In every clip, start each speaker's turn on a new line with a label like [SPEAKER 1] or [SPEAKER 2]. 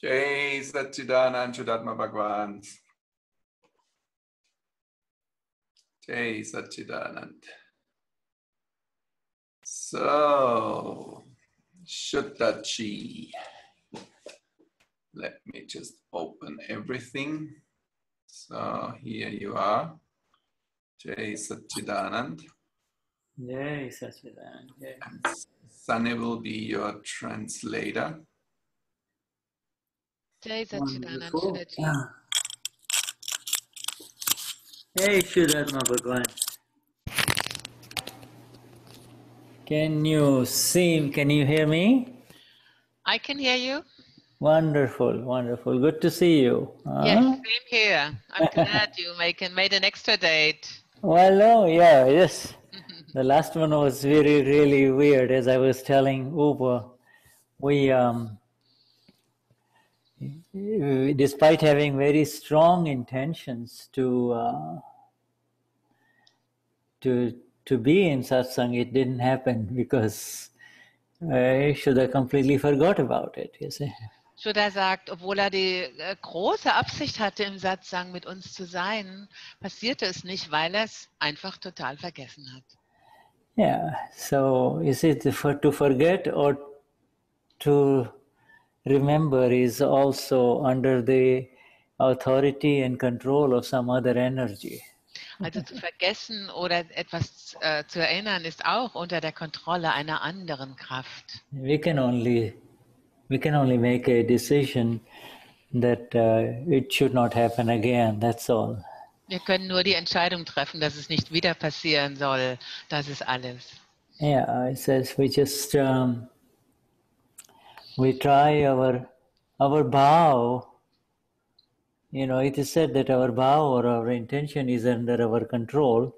[SPEAKER 1] Jai Satchidanand Shuddhatma Bhagavan. Jai Satchidanand. So, Shuddhachi. Let me just open everything. So, here you are. Jai Satchidanand.
[SPEAKER 2] Jai Satchidanand. Jai.
[SPEAKER 1] And Susanne will be your translator.
[SPEAKER 3] Jai Satchidanand
[SPEAKER 2] Wonderful.
[SPEAKER 3] Shuddhaji.
[SPEAKER 2] Hey Vishuddhatma Bhagavan. Can you hear me?
[SPEAKER 3] I can hear you.
[SPEAKER 2] Wonderful, wonderful. Good to see you.
[SPEAKER 3] Yes, same here. I'm glad you made an extra date.
[SPEAKER 2] Well, oh, yeah, yes. The last one was really weird. As I was telling Uber, we, despite having very strong intentions to be in satsang, it didn't happen because Shuddha completely forgot about it, you see.
[SPEAKER 3] Shuddha sagt, obwohl die große Absicht hatte, im Satsang mit uns zu sein, passierte es nicht, weil er es einfach total vergessen hat.
[SPEAKER 2] Yeah, so you see, to forget or to remember is also under the authority and control of some other energy.
[SPEAKER 3] Also zu vergessen oder etwas zu erinnern ist auch unter der Kontrolle einer anderen Kraft.
[SPEAKER 2] We can only make a decision that it should not happen again. That's all.
[SPEAKER 3] Wir können nur die Entscheidung treffen, dass es nicht wieder passieren soll. Das ist alles.
[SPEAKER 2] Yeah, it says we just we try our bhav. You know, it is said that our bhav or our intention is under our control,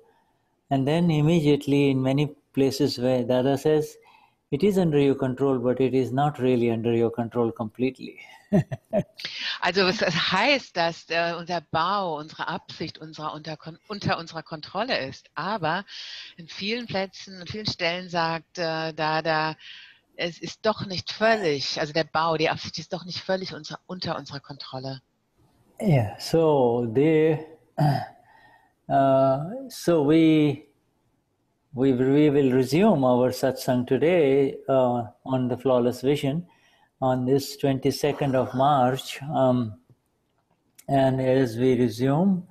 [SPEAKER 2] and then immediately in many places where Dada says it is under your control, but it is not really under your control completely.
[SPEAKER 3] Also es heißt, dass unser Bau, unsere Absicht unter unserer Kontrolle ist. Aber in vielen Plätzen, in vielen Stellen sagt Dada, es ist doch nicht völlig, also der Bau, die Absicht ist doch nicht völlig unter unserer Kontrolle.
[SPEAKER 2] Yeah, so we will resume our satsang today on the Flawless Vision on this 22nd of March, and as we resume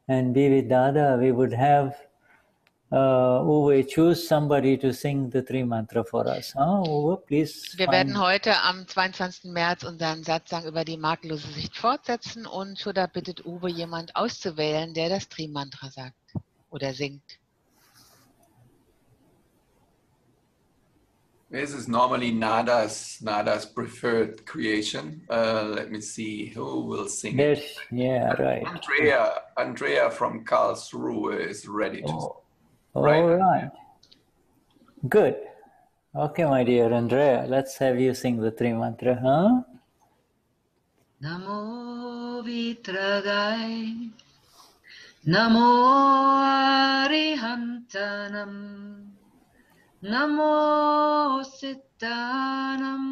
[SPEAKER 2] and be with Dada, we would have Uwe choose somebody to sing the three mantra for us. Uwe, please.
[SPEAKER 3] Wir werden heute am 22. März unseren Satsang über die makellose Sicht fortsetzen und Shuddha bittet Uwe, jemand auszuwählen, der das Tri-Mantra sagt oder singt.
[SPEAKER 1] This is normally Nada's preferred creation. Let me see who will sing it.
[SPEAKER 2] Yeah, right.
[SPEAKER 1] Andrea from Karlsruhe is ready to sing.
[SPEAKER 2] All right. Good. Okay, my dear Andrea, let's have you sing the three mantra, huh?
[SPEAKER 4] Namo Vitragai, Namo Arihantanam, Namo Sittanam,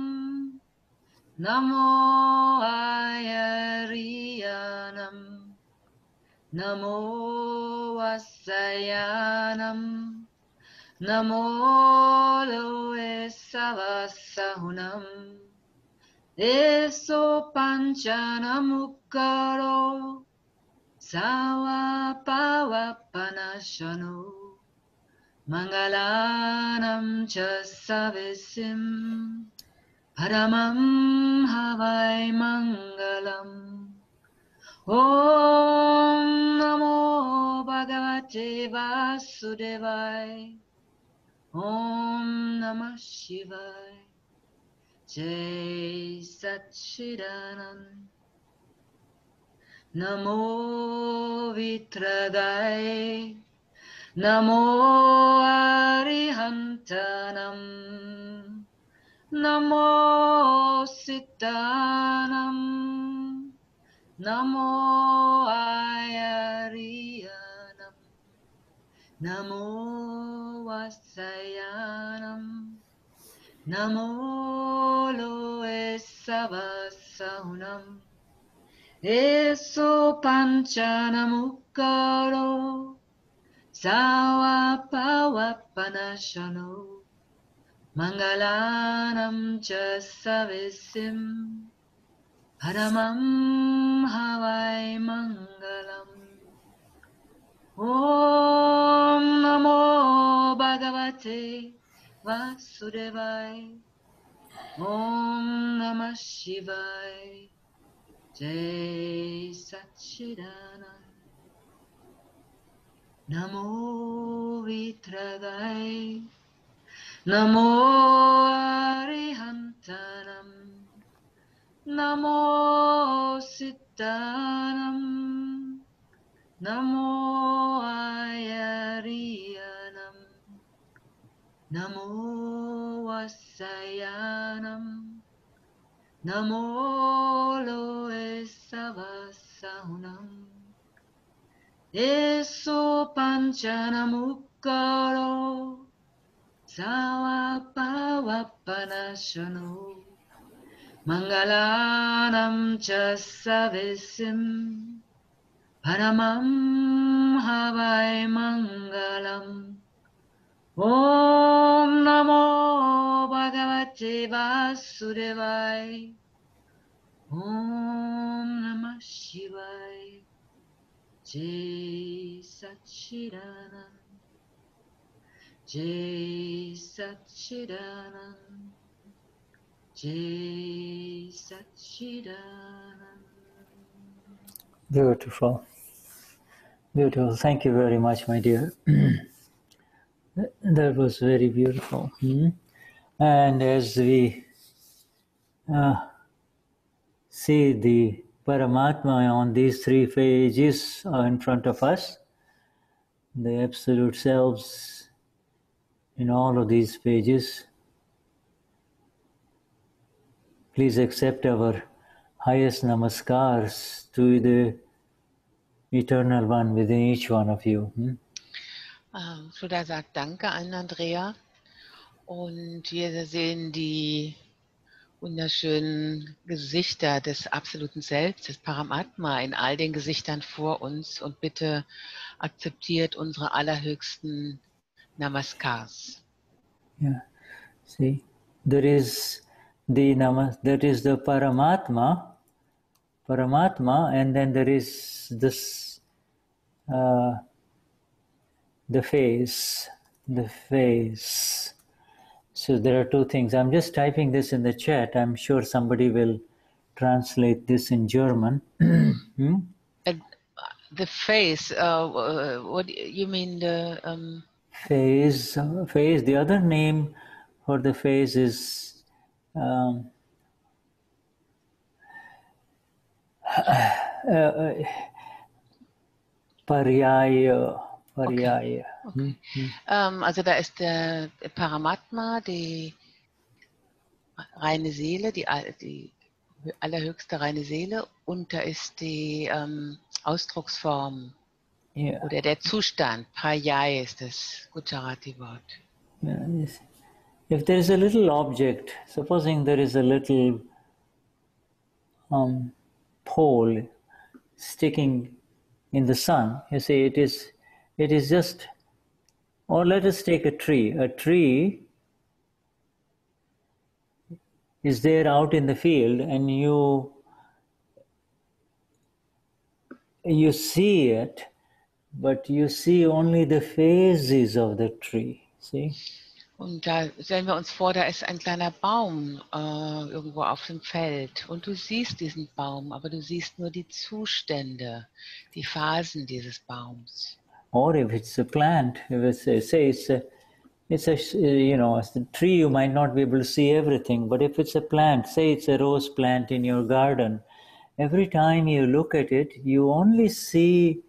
[SPEAKER 4] Namo Ayariyanam, Namo Vasayanam, Namo Loe Savasahunam, Eso Panchanamukaro, Sawa Pawapanashano, Mangalanam cha savisim paramam havai mangalam. Om Namo Bhagavate Vasudevaya. Om Namah Shivaya. Jai Satchidanand. Namo Vitradaya. Namo Arihantanam. Namo Siddhanam. Namo Ayariyanam. Namo Vasayanam. Namo Loesavasaunam. Eso Panchanamukaro. Savapawapanashano. Mangalanam cha savisim. Paramam havai mangalam. Om Namo Bhagavate Vasudevaya. Om Namah Shivaya. Jai Satchidanand. Namo Vitradaya. Namo Arihantanam. Namo Siddhanam. Namo Ayariyanam. Namo Vasayanam. Namo Loesavasaunam. Eso Panchanamukaro. Savapawapanashano. Mangalanam cha savisim. Paramam havai mangalam. Om Namo Bhagavate Vasudevaya. Om Namah Shivaya. Jai Satchidanand. Jai Satchidanand. Jai Satchidanand.
[SPEAKER 2] Beautiful. Beautiful. Thank you very much, my dear. That was very beautiful. And as we see the Paramatma on these three pages in front of us, the Absolute Selves in all of these pages, please accept our highest namaskars to the Eternal One within each one of you.
[SPEAKER 3] Shuddha sagt Danke an Andrea und wir sehen die wunderschönen Gesichter des absoluten Selbst, des Paramatma in all den Gesichtern vor uns und bitte akzeptiert unsere allerhöchsten Namaskars.
[SPEAKER 2] Yeah, see, there is the Paramatma, and then there is this the face. So there are two things. I'm just typing this in the chat. I'm sure somebody will translate this in German.
[SPEAKER 3] The face, what do you mean the...
[SPEAKER 2] Face. The other name for the face is Paryaya.
[SPEAKER 3] Okay. Also da ist der Paramatma, die reine Seele, die allerhöchste reine Seele, und da ist die Ausdrucksform oder der Zustand. Paryaya ist das Gujarati-Wort.
[SPEAKER 2] If there is a little object, supposing there is a little pole sticking in the sun, you see, it is just, or let us take a tree. A tree is there out in the field, and you see it, but you see only the phases of the tree. See?
[SPEAKER 3] Und da stellen wir uns vor, da ist ein kleiner Baum irgendwo auf dem Feld und du siehst diesen Baum, aber du siehst nur die Zustände, die Phasen dieses Baums.
[SPEAKER 2] Or if it's a plant, if it's as a tree, you might not be able to see everything. But if it's a plant, say it's a rose plant in your garden, every time you look at it, you only see.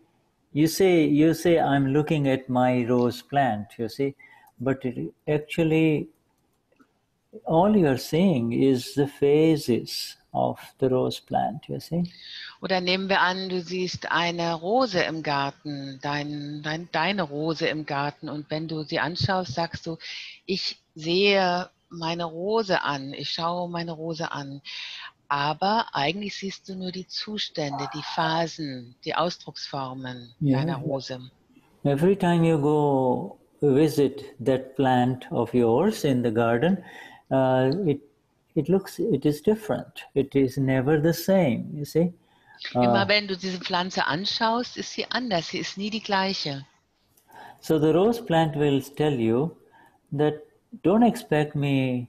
[SPEAKER 2] You say, I'm looking at my rose plant. You see, but actually, all you're seeing is the phases of the rose plant. You see.
[SPEAKER 3] Oder nehmen wir an, du siehst eine Rose im Garten, deine Rose im Garten. Und wenn du sie anschaust, sagst du, ich sehe meine Rose an, ich schaue meine Rose an. Aber eigentlich siehst du nur die Zustände, die Phasen, die Ausdrucksformen deiner Rose.
[SPEAKER 2] Every time you go visit that plant of yours in the garden, it is different. It is never the same, you see.
[SPEAKER 3] Immer wenn du diese Pflanze anschaust, ist sie anders, sie ist nie die gleiche.
[SPEAKER 2] So the rose plant will tell you that don't expect me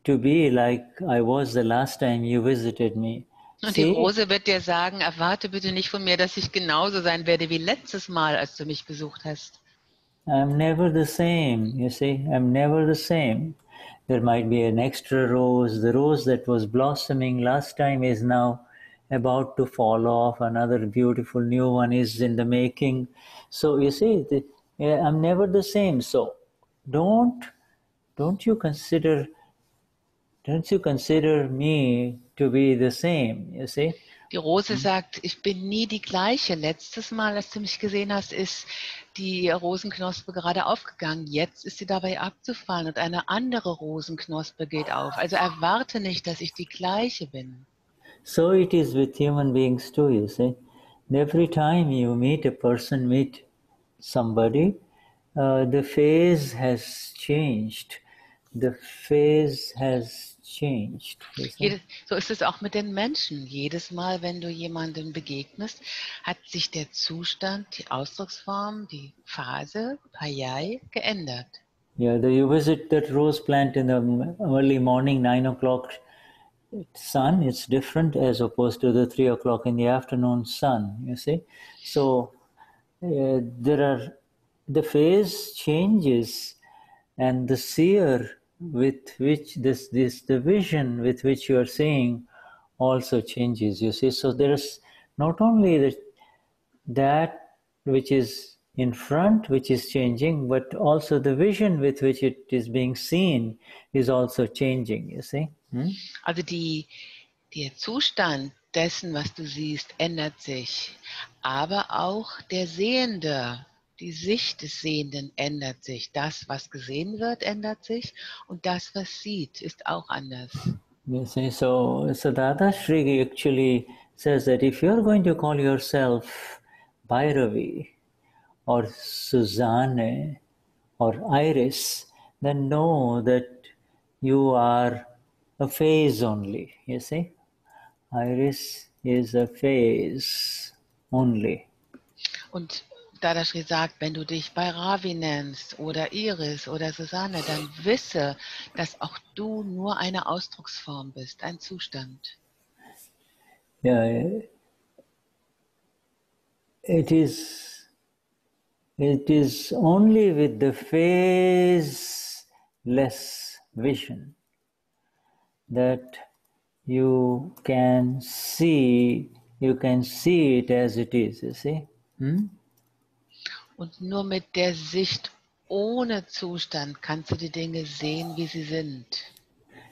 [SPEAKER 2] to be like I was the last time you visited me.
[SPEAKER 3] Und die Rose wird dir sagen, erwarte bitte nicht von mir, dass ich genauso sein werde wie letztes Mal, als du mich besucht hast.
[SPEAKER 2] I'm never the same, you see. I'm never the same. There might be an extra rose. The rose that was blossoming last time is now about to fall off. Another beautiful new one is in the making. So you see, I'm never the same. So don't you consider me to be the same, you see?
[SPEAKER 3] Die Rose sagt, ich bin nie die gleiche. Letztes Mal, als du mich gesehen hast, ist die Rosenknospe gerade aufgegangen. Jetzt ist sie dabei abzufallen und eine andere Rosenknospe geht auf. Also erwarte nicht, dass ich die gleiche bin.
[SPEAKER 2] So it is with human beings too, you see. Every time you meet a person, meet somebody, the phase has changed. The phase has changed.
[SPEAKER 3] So ist es auch mit den Menschen. Jedes Mal, wenn du jemandem begegnest, hat sich der Zustand, die Ausdrucksform, die Phase, Payai, geändert.
[SPEAKER 2] Yeah, you visit that rose plant in the early morning, 9 o'clock sun, it's different as opposed to the 3 o'clock in the afternoon sun, you see. So the phase changes, and the seer with which the vision with which you are seeing also changes, you see. So there is not only that which is in front which is changing, but also the vision with which it is being seen is also changing, you see.
[SPEAKER 3] Also der Zustand dessen, was du siehst, ändert sich. Aber auch der Sehende, die Sicht des Sehenden ändert sich. Das, was gesehen wird, ändert sich. Und das, was sieht, ist auch anders.
[SPEAKER 2] You see, so Dadashri actually says that if you're going to call yourself Bhairavi or Susanne or Iris, then know that you are a phase only, you see. Iris is a phase only.
[SPEAKER 3] Und Dadashri sagt, wenn du dich Bhairavi nennst oder Iris oder Susanne, dann wisse, dass auch du nur eine Ausdrucksform bist, ein Zustand.
[SPEAKER 2] Yeah, it is only with the phaseless vision that you can see it as it is, you see.
[SPEAKER 3] Und nur mit der Sicht ohne Zustand kannst du die Dinge sehen, wie sie sind.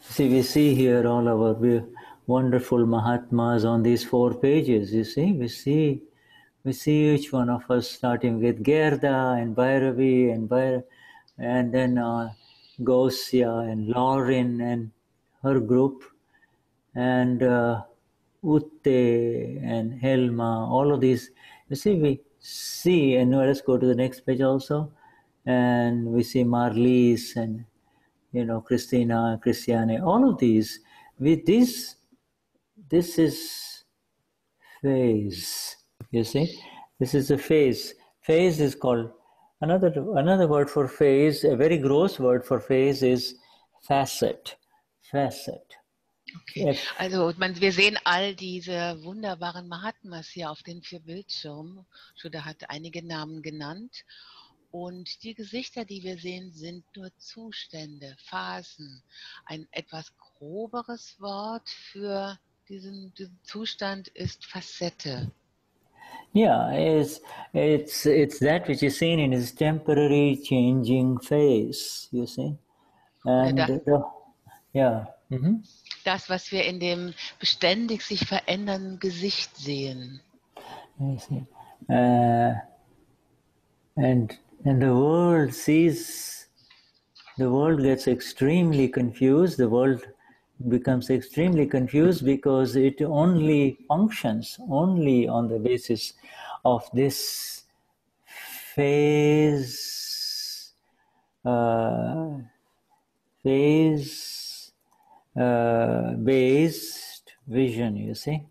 [SPEAKER 2] See, we see here all our wonderful Mahatmas on these 4 pages, you see. We see each one of us starting with Gerda and Bhairavi and then Gausya and Lauren and her group and Utte and Helma, all of these. You see, we see, and let's go to the next page also, and we see Marlies and Christina, Christiane, all of these. With this is phase, you see. This is a phase. Phase is called Another word for phase, a very gross word for phase is facet. Facet.
[SPEAKER 3] Okay. Also wir sehen all diese wunderbaren Mahatmas hier auf den 4 Bildschirmen. Shuddha hat einige Namen genannt. Und die Gesichter, die wir sehen, sind nur Zustände, Phasen. Ein etwas groberes Wort für diesen Zustand ist Facette.
[SPEAKER 2] Yeah, it's that which is seen in his temporary changing phase, you see. And yeah. Mm-hmm.
[SPEAKER 3] Das, was wir in dem beständig sich verändernden Gesicht sehen.
[SPEAKER 2] I see. And the world gets extremely confused. The world becomes extremely confused because it only functions only on the basis of this phase based vision, you see.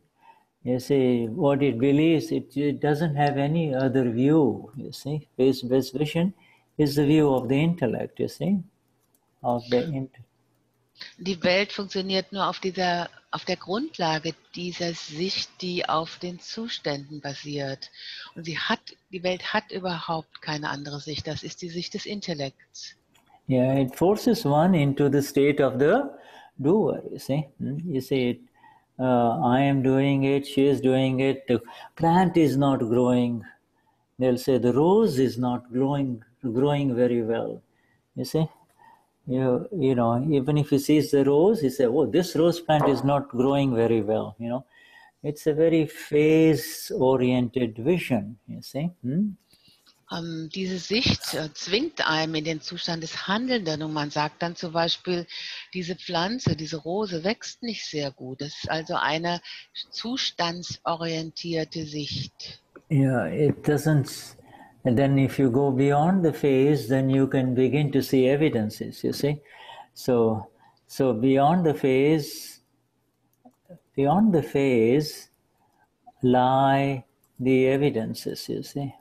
[SPEAKER 2] You see, what it believes, it doesn't have any other view, you see. Phase-based vision is the view of the intellect, you see.
[SPEAKER 3] Die Welt funktioniert nur auf der Grundlage dieser Sicht, die auf den Zuständen basiert. Und die Welt hat überhaupt keine andere Sicht. Das ist die Sicht des Intellekts.
[SPEAKER 2] Yeah, it forces one into the state of the doer, you see. You see, I am doing it, she is doing it, the plant is not growing. They'll say the rose is not growing very well, you see. You know, even if he sees the rose, he says, oh, this rose plant is not growing very well, you know. It's a very phase-oriented vision, you see.
[SPEAKER 3] Diese Sicht zwingt einem in den Zustand des Handelnden und man sagt dann zum Beispiel, diese Pflanze, diese Rose wächst nicht sehr gut. Das ist also eine zustandsorientierte Sicht.
[SPEAKER 2] Yeah, it doesn't. And then if you go beyond the phase, then you can begin to see evidences, you see. So beyond the phase lie the evidences, you see.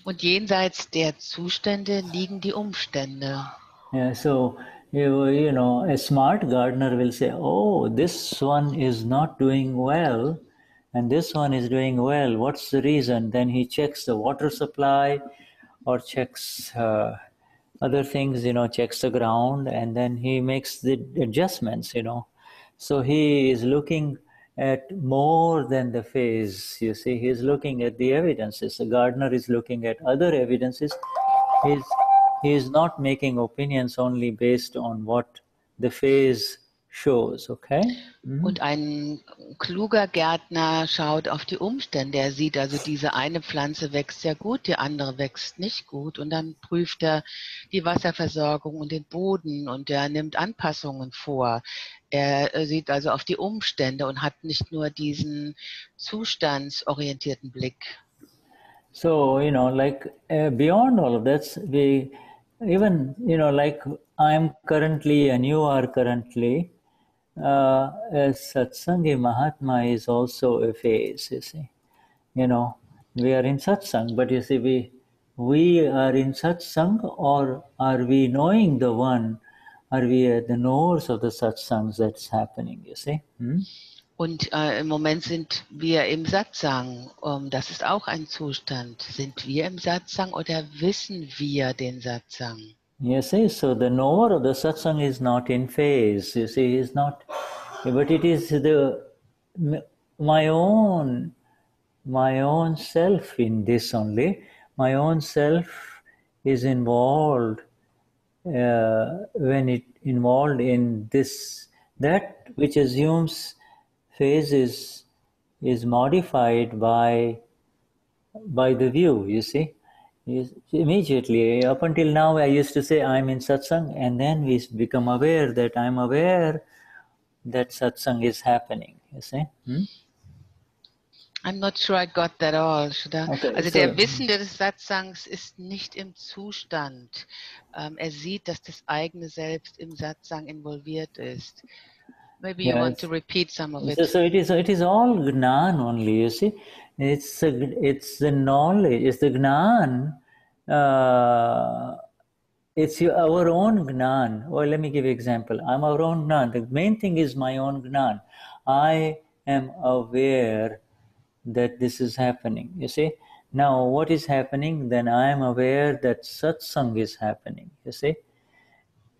[SPEAKER 3] Und jenseits der Zustände liegen die Umstände.
[SPEAKER 2] Yeah, so you know, a smart gardener will say, oh, this one is not doing well, and this one is doing well. What's the reason? Then he checks the water supply or checks other things, you know, checks the ground, and then he makes the adjustments, you know. So he is looking at more than the phase, you see. He's looking at the evidences. The gardener is looking at other evidences. He is not making opinions only based on what the phase shows, okay?
[SPEAKER 3] Und ein kluger Gärtner schaut auf die Umstände. Er sieht also, diese eine Pflanze wächst sehr gut, die andere wächst nicht gut. Und dann prüft er die Wasserversorgung und den Boden und er nimmt Anpassungen vor. Er sieht also auf die Umstände und hat nicht nur diesen zustandsorientierten Blick.
[SPEAKER 2] So, you know, like beyond all of that, even, you know, like I'm currently and you are currently, as Satsangi Mahatma is also a phase, you see. You know, we are in satsang, but you see, we are in satsang, or are we knowing the one? Are we the knowers of the satsangs that's happening, you see?
[SPEAKER 3] Und im Moment sind wir im Satsang. Das ist auch ein Zustand. Sind wir im Satsang oder wissen wir den Satsang?
[SPEAKER 2] Yes, so the knower of the satsang is not in phase. You see, he's not, but it is my own self in this only. My own self is involved when it involved in this, that which assumes phase is modified by the view, you see. Immediately, up until now, I used to say I'm in satsang, and then we become aware that I'm aware that satsang is happening, you see.
[SPEAKER 3] I'm not sure I got that all, Shuddha.
[SPEAKER 2] Okay,
[SPEAKER 3] also
[SPEAKER 2] so,
[SPEAKER 3] der Wissende des Satsangs ist nicht im Zustand. Er sieht, dass das eigene Selbst im Satsang involviert ist. Maybe you want to repeat some of it.
[SPEAKER 2] So it is all Gnan only, you see. It's the knowledge, it's the Gnan it's our own Gnan. Well, let me give you an example. I'm our own Gnan. The main thing is my own Gnan. I am aware that this is happening. You see? Now, what is happening? Then I am aware that satsang is happening. You see?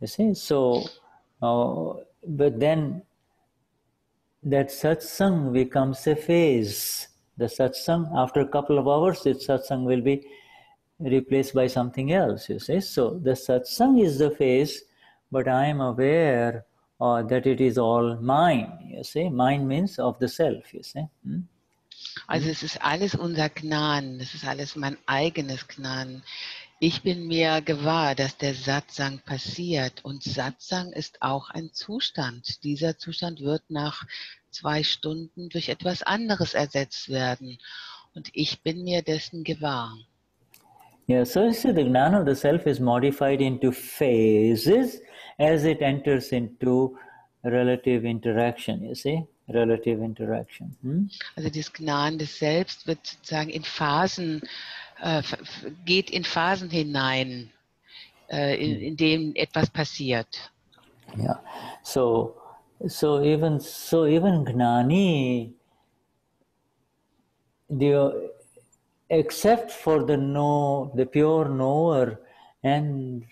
[SPEAKER 2] You see? So, but then that satsang becomes a phase. The satsang, after a couple of hours, its satsang will be replaced by something else, you see. So the satsang is the phase, but I am aware that it is all mine, you see. Mine means of the self, you see.
[SPEAKER 3] Also es ist alles unser Gnan, es ist alles mein eigenes Gnan. Ich bin mir gewahr, dass der Satsang passiert und Satsang ist auch ein Zustand. Dieser Zustand wird nach 2 Stunden durch etwas anderes ersetzt werden und ich bin mir dessen gewahr.
[SPEAKER 2] Yeah, so you see, the Gnan of the self is modified into phases as it enters into relative interaction, you see, relative interaction.
[SPEAKER 3] Also das Gnan des Selbst wird sozusagen in Phasen, geht in Phasen hinein, in dem etwas passiert.
[SPEAKER 2] Yeah, so even Gnani, except for the pure knower and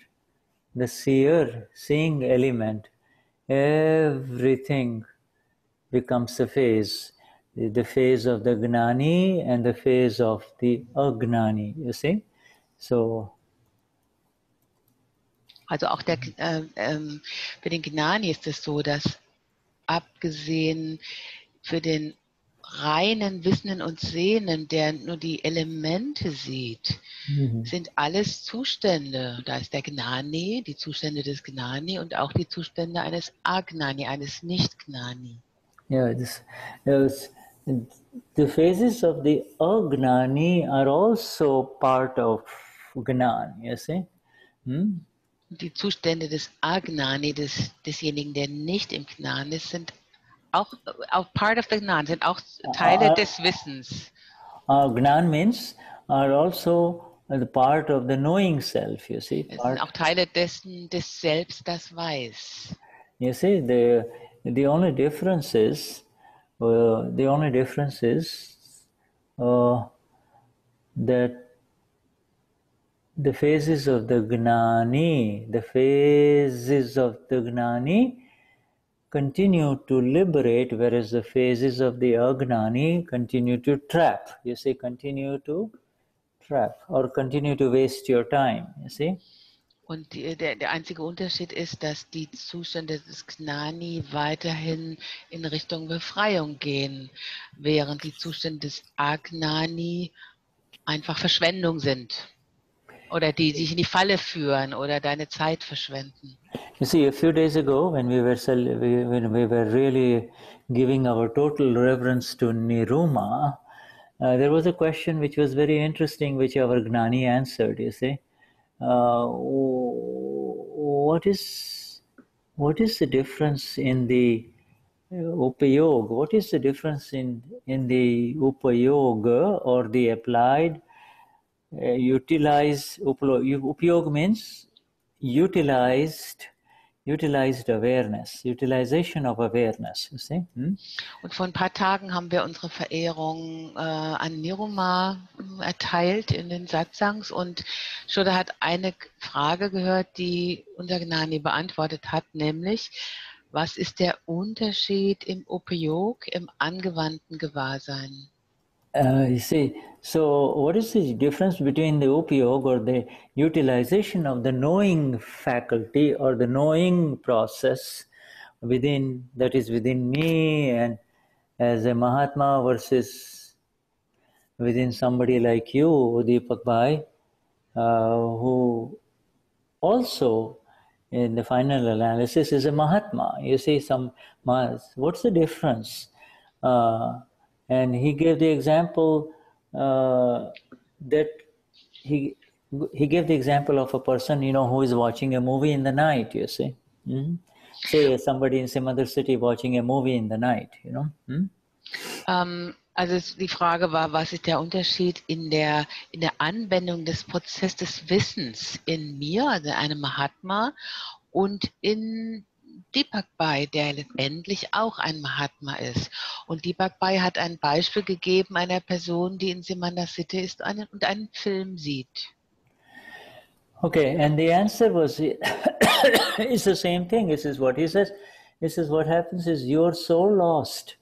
[SPEAKER 2] the seeing element, everything becomes a phase. The phase of the Gnani and the phase of the Agnani, you see? So,
[SPEAKER 3] also auch für den Gnani ist es so, dass abgesehen für den reinen Wissenden und Sehenden, der nur die Elemente sieht, sind alles Zustände. Da ist der Gnani, die Zustände des Gnani und auch die Zustände eines Agnani, eines Nicht-Gnani.
[SPEAKER 2] Yeah, the phases of the Agnani are also part of Gnan, you see?
[SPEAKER 3] Die Zustände des Agnani, desjenigen, der nicht im Gnan ist, sind auch part of the Gnan, sind auch Teile des Wissens.
[SPEAKER 2] Gnan means are also the part of the knowing self, you see.
[SPEAKER 3] Es sind auch Teile des Selbst, das weiß.
[SPEAKER 2] You see, the only difference is that the phases of the Gnani continue to liberate, whereas the phases of the Agnani continue to trap. You see, continue to trap or continue to waste your time, you see.
[SPEAKER 3] Und der einzige Unterschied ist, dass die Zustände des Gnani weiterhin in Richtung Befreiung gehen, während die Zustände des Agnani einfach Verschwendung sind. Oder die sich in die Falle führen oder deine Zeit verschwenden.
[SPEAKER 2] You see, a few days ago, when we were really giving our total reverence to Niruma, there was a question which was very interesting, which our Gnani answered. You see, what is the difference in the upayog? What is the difference in the upayoga or the applied? Upayog means utilized awareness, utilization of awareness, you see.
[SPEAKER 3] Und vor ein paar Tagen haben wir unsere Verehrung an Niruma erteilt in den Satsangs und Shuddha hat eine Frage gehört, die unser Gnani beantwortet hat, nämlich, was ist der Unterschied im Upayog, im angewandten Gewahrsein?
[SPEAKER 2] You see, so what is the difference between the upayog or the utilization of the knowing faculty or the knowing process that is within me and as a Mahatma versus within somebody like you, Deepak Bhai, who also in the final analysis is a Mahatma. You see, what's the difference? And he gave the example that he gave the example of a person, who is watching a movie in the night, you see. Say somebody in some other city watching a movie in the night,
[SPEAKER 3] Also die Frage war, was ist der Unterschied in der Anwendung des Prozesses des Wissens in mir, also einem Mahatma, und in Deepak Bhai, der letztendlich auch ein Mahatma ist. Und Deepak Bhai hat ein Beispiel gegeben einer Person, die in Simanda City ist und einen Film sieht.
[SPEAKER 2] Okay, and the answer was, it's the same thing. This is what he says. This is what happens is you're so lost.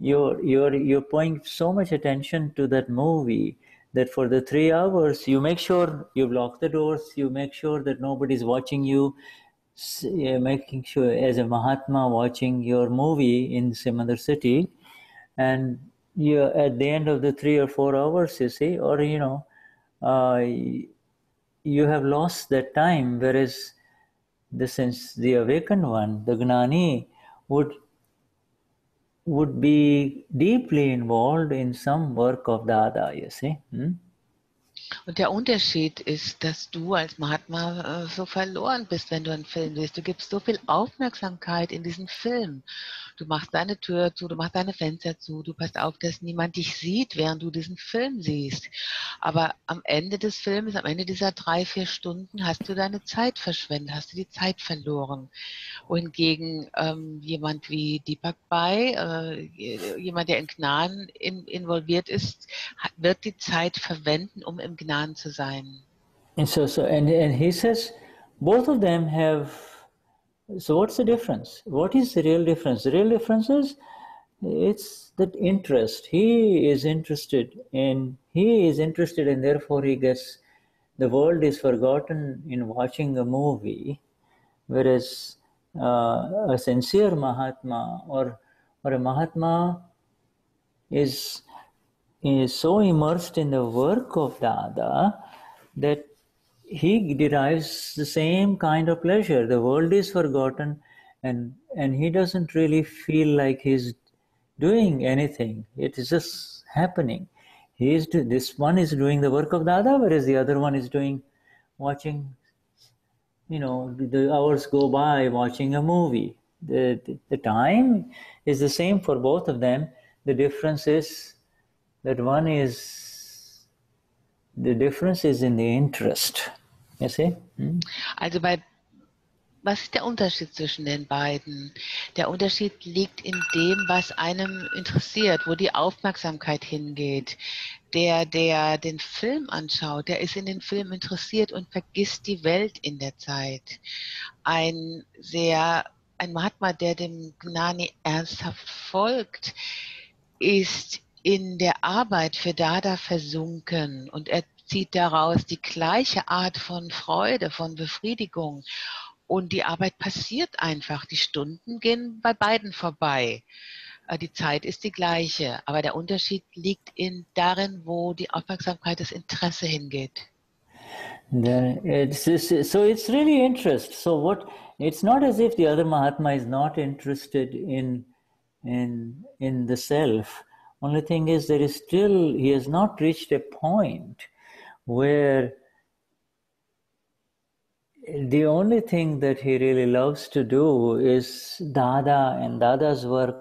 [SPEAKER 2] You're paying so much attention to that movie that for the 3 hours you make sure you lock the doors, you make sure that nobody's watching you, making sure as a Mahatma watching your movie in some other city, and you at the end of the 3 or 4 hours, you see, or you have lost that time, whereas the awakened one, the Gnani, would be deeply involved in some work of Dada, you see.
[SPEAKER 3] Und der Unterschied ist, dass du als Mahatma so verloren bist, wenn du einen Film siehst. Du gibst so viel Aufmerksamkeit in diesen Film. Du machst deine Tür zu, du machst deine Fenster zu, du passt auf, dass niemand dich sieht, während du diesen Film siehst. Aber am Ende des Films, am Ende dieser 3-4 Stunden hast du deine Zeit verschwendet, hast du die Zeit verloren. Wohingegen jemand wie Deepak Bhai, jemand, der in Gnan involviert ist, wird die Zeit verwenden, um im Gnan zu sein.
[SPEAKER 2] And and he says, both of them have. So what's the difference? What is the real difference? The real difference is it's that interest. He is interested, and therefore he gets. The world is forgotten in watching a movie, whereas a sincere Mahatma or a Mahatma is so immersed in the work of Dada that he derives the same kind of pleasure. The world is forgotten, and he doesn't really feel like he's doing anything. It is just happening. This one is doing the work of Dada, whereas the other one is watching. The hours go by watching a movie. The time is the same for both of them. The difference is that the difference is in the interest. You see?
[SPEAKER 3] Also was ist der Unterschied zwischen den beiden? Der Unterschied liegt in dem, was einem interessiert, wo die Aufmerksamkeit hingeht. Der den Film anschaut, der ist in den Film interessiert und vergisst die Welt in der Zeit. Ein Mahatma, der dem Gnani ernsthaft folgt, ist in der Arbeit für Dada versunken und er zieht daraus die gleiche Art von Freude, von Befriedigung. Und die Arbeit passiert einfach. Die Stunden gehen bei beiden vorbei. Die Zeit ist die gleiche, aber der Unterschied liegt darin, wo die Aufmerksamkeit, das Interesse hingeht.
[SPEAKER 2] So it's really interest. So it's not as if the other Mahatma is not interested in the self. Only thing is he has not reached a point where the only thing that he really loves to do is Dada and Dada's work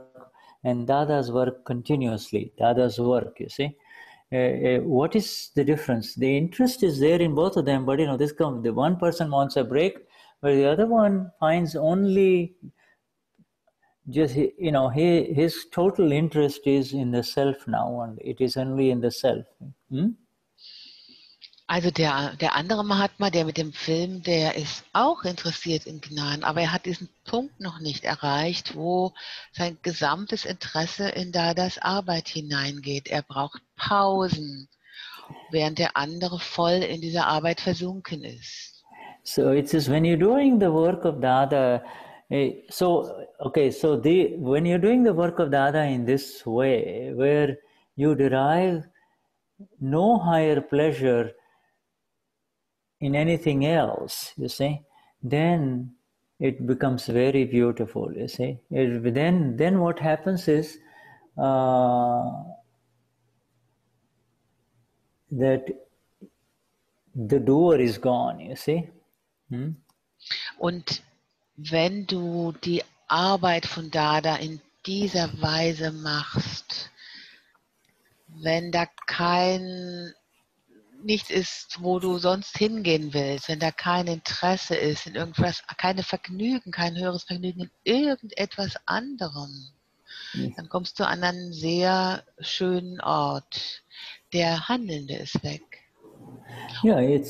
[SPEAKER 2] continuously. Dada's work, you see. What is the difference? The interest is there in both of them, but the one person wants a break, but the other one finds only just his total interest is in the self now, and it is only in the self.
[SPEAKER 3] Also der andere Mahatma, der mit dem Film, der ist auch interessiert in Gnan, aber er hat diesen Punkt noch nicht erreicht, wo sein gesamtes Interesse in Dadas Arbeit hineingeht. Er braucht Pausen, während der andere voll in dieser Arbeit versunken ist.
[SPEAKER 2] So it says when you're doing the work of Dada, when you're doing the work of Dada in this way, where you derive no higher pleasure in anything else, you see, then it becomes very beautiful, you see. Then what happens is that the doer is gone, you see.
[SPEAKER 3] Und wenn du die Arbeit von Dada in dieser Weise machst, wenn da nichts ist, wo du sonst hingehen willst, wenn da kein Interesse ist in irgendwas, kein höheres Vergnügen in irgendetwas anderem, dann kommst du an einen sehr schönen Ort. Der Handelnde ist weg.
[SPEAKER 2] Yeah, it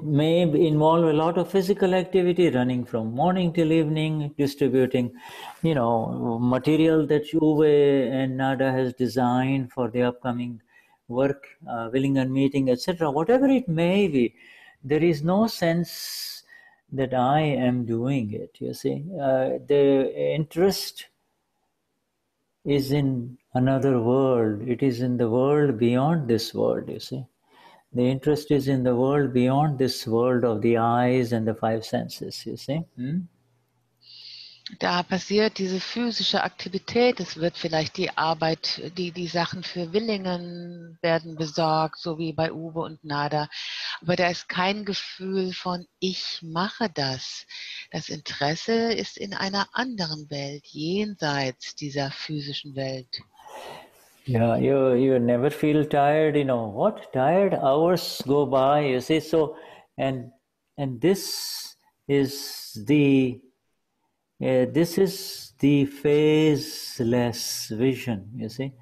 [SPEAKER 2] may involve a lot of physical activity, running from morning till evening, distributing, material that Uwe and Nada has designed for the upcoming work, Willingham meeting, etc. Whatever it may be, there is no sense that I am doing it. You see, the interest is in another world. It is in the world beyond this world. You see. The interest is in the world beyond this world of the eyes and the five senses, you see.
[SPEAKER 3] Da passiert diese physische Aktivität, es wird vielleicht die Arbeit, die Sachen für Willingen werden besorgt, so wie bei Uwe und Nada. Aber da ist kein Gefühl von, ich mache das. Das Interesse ist in einer anderen Welt, jenseits dieser physischen Welt.
[SPEAKER 2] Yeah, you never feel tired, what? Tired hours go by, you see, so, and this is the phaseless vision, you see.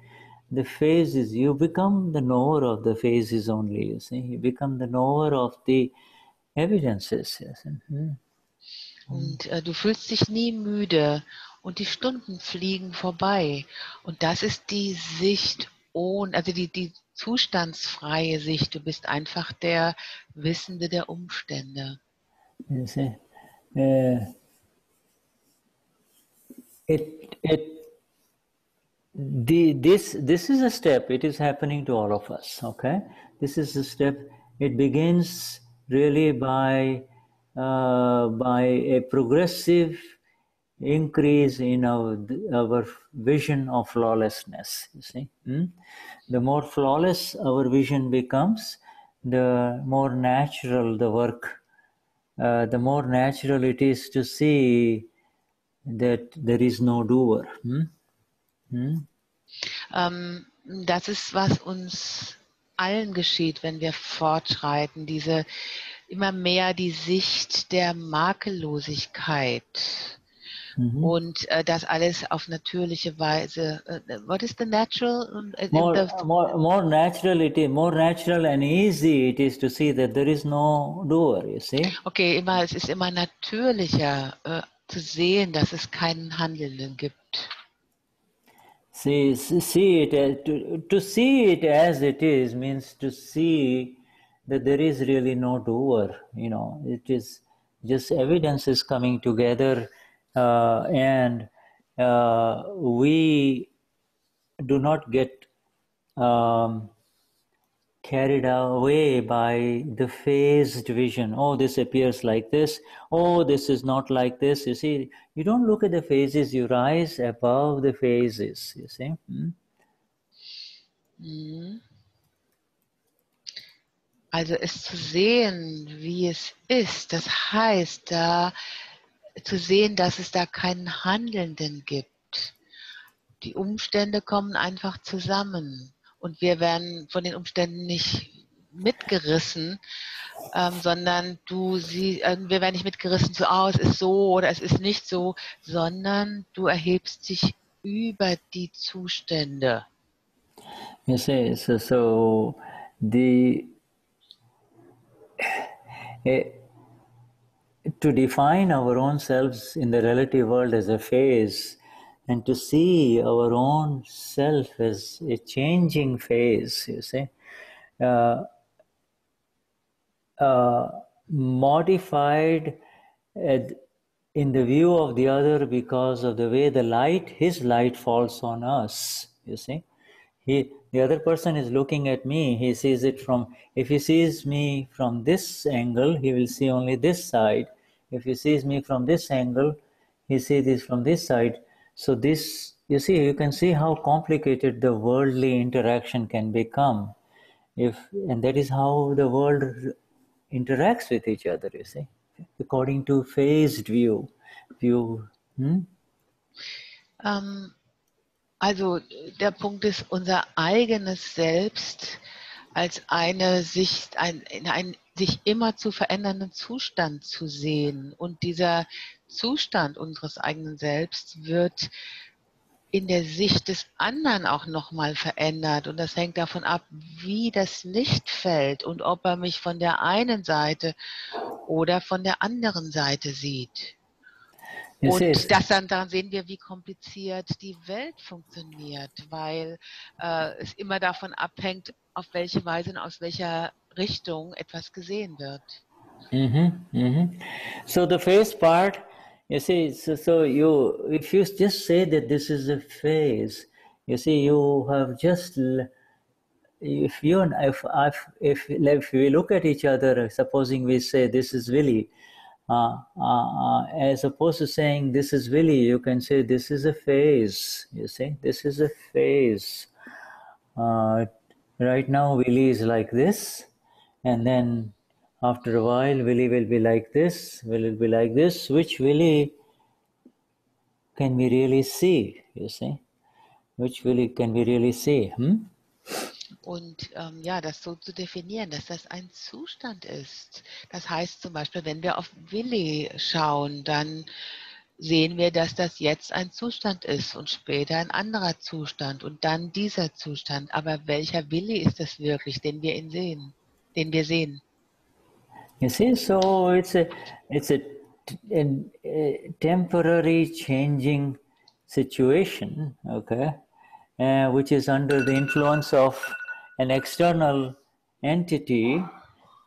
[SPEAKER 2] The phases, you become the knower of the phases only, you see. You become the knower of the evidences, yes.
[SPEAKER 3] Und du fühlst dich nie müde und die Stunden fliegen vorbei. Und das ist die Sicht, also die zustandsfreie Sicht. Du bist einfach der Wissende der Umstände.
[SPEAKER 2] You see, this is a step. It is happening to all of us. Okay, this is a step. It begins really by a progressive increase in our vision of flawlessness. You see, the more flawless our vision becomes, the more natural the work. The more natural it is to see that there is no doer.
[SPEAKER 3] Das ist, was uns allen geschieht, wenn wir fortschreiten, immer mehr die Sicht der Makellosigkeit. Und das alles auf natürliche Weise. What is the natural?
[SPEAKER 2] More natural and easy it is to see that there is no doer, you see.
[SPEAKER 3] Okay, es ist immer natürlicher zu sehen, dass es keinen Handelnden gibt.
[SPEAKER 2] To see it as it is means to see that there is really no doer. It is just evidence is coming together, and we do not get carried away by the phased vision. Oh, this appears like this. Oh, this is not like this. You see, you don't look at the phases, you rise above the phases, you see.
[SPEAKER 3] Also es zu sehen, wie es ist, das heißt, zu sehen, dass es da keinen Handelnden gibt. Die Umstände kommen einfach zusammen. Und wir werden von den Umständen nicht mitgerissen, sondern wir werden nicht mitgerissen, es ist so oder es ist nicht so, sondern du erhebst dich über die Zustände.
[SPEAKER 2] You see, to define our own selves in the relative world as a phase, and to see our own self as a changing phase, you see, modified in the view of the other because of the way his light falls on us, you see. The other person is looking at me, he sees it if he sees me from this angle, he will see only this side. If he sees me from this angle, he sees this from this side. So this, you can see how complicated the worldly interaction can become. And that is how the world interacts with each other, you see, according to phased view.
[SPEAKER 3] Also der Punkt ist, unser eigenes Selbst als eine Sicht, in einen sich immer zu verändernden Zustand zu sehen. Und dieser Zustand unseres eigenen Selbst wird in der Sicht des anderen auch nochmal verändert. Und das hängt davon ab, wie das Licht fällt und ob er mich von der einen Seite oder von der anderen Seite sieht. Und daran sehen wir, wie kompliziert die Welt funktioniert, weil es immer davon abhängt, auf welche Weise und aus welcher Richtung etwas gesehen wird.
[SPEAKER 2] So the phase part, you see, if you just say that this is a phase, you see, you have just, if we look at each other, supposing we say this is Willie, as opposed to saying this is Willie, you can say this is a phase. You see, this is a phase. Right now, Willie is like this, and then after a while, Willie will be like this. Will it be like this? Which Willie can we really see? You see, which Willie can we really see?
[SPEAKER 3] Und ja, das so zu definieren, dass das ein Zustand ist. Das heißt zum Beispiel, wenn wir auf Willi schauen, dann sehen wir, dass das jetzt ein Zustand ist und später ein anderer Zustand und dann dieser Zustand. Aber welcher Willi ist das wirklich, den wir sehen?
[SPEAKER 2] You see, so it's a temporary changing situation, okay, which is under the influence of an external entity,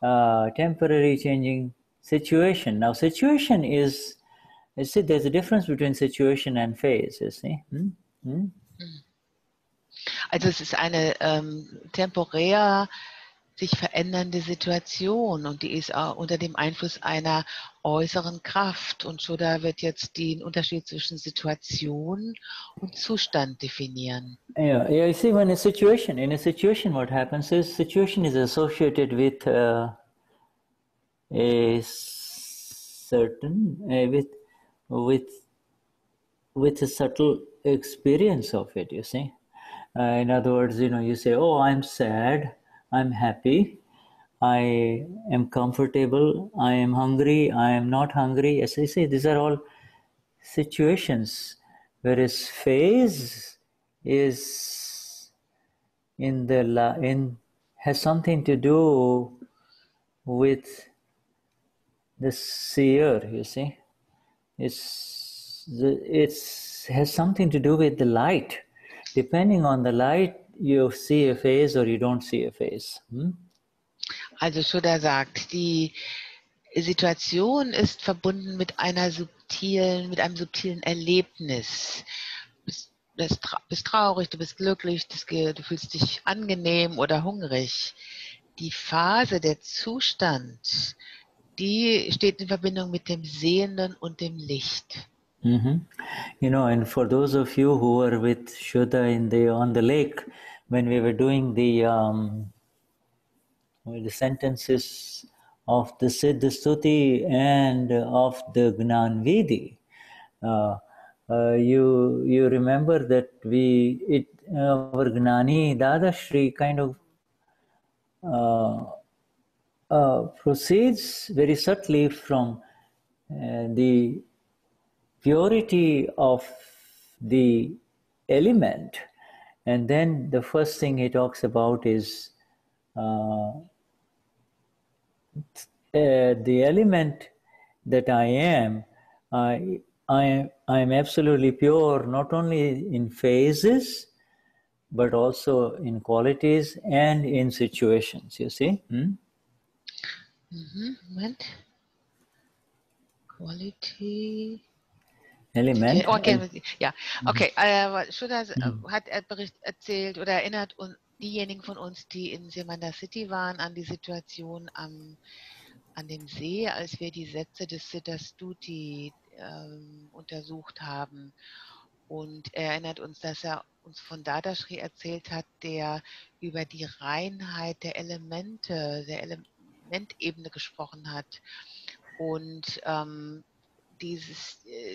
[SPEAKER 2] temporary changing situation. Now, situation is, you see, there's a difference between situation and phase, you see.
[SPEAKER 3] Also es ist eine temporär sich verändernde Situation und die ist auch unter dem Einfluss einer äußeren Kraft. Und Shuddha wird jetzt den Unterschied zwischen Situation und Zustand definieren.
[SPEAKER 2] Yeah, you see, in a situation, what happens is situation is associated with a certain with a subtle experience of it. You see, in other words, you say, "Oh, I'm sad. I'm happy. I am comfortable. I am hungry. I am not hungry." As I say, these are all situations, whereas phase is has something to do with the seer. You see, it has something to do with the light. Depending on the light, you see a phase or you don't see a phase.
[SPEAKER 3] Also Shuddha sagt, die Situation ist verbunden mit einem subtilen Erlebnis. Du bist traurig, du bist glücklich, du fühlst dich angenehm oder hungrig. Die Phase, der Zustand, die steht in Verbindung mit dem Sehenden und dem Licht.
[SPEAKER 2] And for those of you who were with Shuddha on the lake, when we were doing the sentences of the Siddha Stuti and of the Gnan Vidi, you remember that our Gnani Dadashri kind of proceeds very subtly from the purity of the element, and then the first thing he talks about is the element that I am. I am absolutely pure, not only in phases, but also in qualities and in situations. You see?
[SPEAKER 3] Moment. Quality.
[SPEAKER 2] Element.
[SPEAKER 3] Okay, ja, okay. Shuddha hat erzählt oder erinnert diejenigen von uns, die in Semanda City waren, an die Situation an dem See, als wir die Sätze des Siddha Stuti untersucht haben. Und er erinnert uns, dass er uns von Dadashri erzählt hat, der über die Reinheit der Elemente, der Elementebene gesprochen hat. Und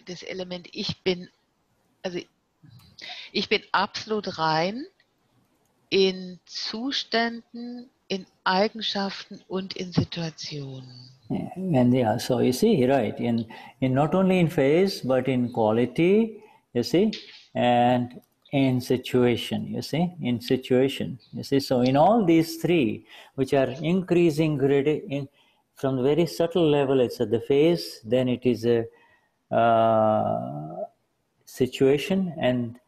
[SPEAKER 3] das Element Ich bin, also Ich bin absolut rein in Zuständen, in Eigenschaften und in Situationen.
[SPEAKER 2] And yeah, so you see, right, in not only in phase, but in quality, you see, and in situation, you see, in situation, you see. So in all these three, which are increasing from the very subtle level, it's at the phase, then it is a situation, and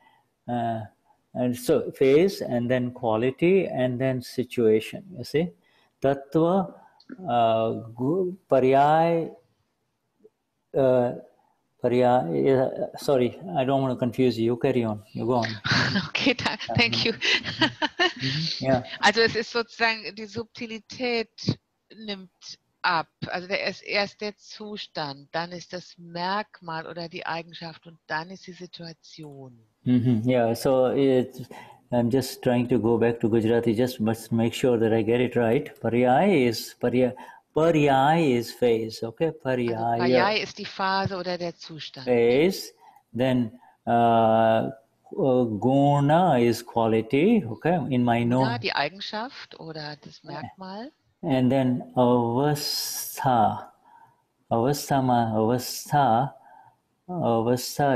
[SPEAKER 2] so phase, and then quality, and then situation, you see. Tattva, paryay, sorry, I don't want to confuse you. You carry on. You go on.
[SPEAKER 3] Okay, thank you.
[SPEAKER 2] Yeah.
[SPEAKER 3] Also es ist sozusagen, die Subtilität nimmt ab. Also erst der Zustand, dann ist das Merkmal oder die Eigenschaft und dann ist die Situation.
[SPEAKER 2] Yeah, so I'm just trying to go back to Gujarati, just must make sure that I get it right. Paryay is phase, okay?
[SPEAKER 3] Also
[SPEAKER 2] Paryaya.
[SPEAKER 3] Paryay ist die Phase oder der Zustand.
[SPEAKER 2] Phase, then guna is quality, okay? In my
[SPEAKER 3] Guna, die Eigenschaft oder das Merkmal.
[SPEAKER 2] And then avastha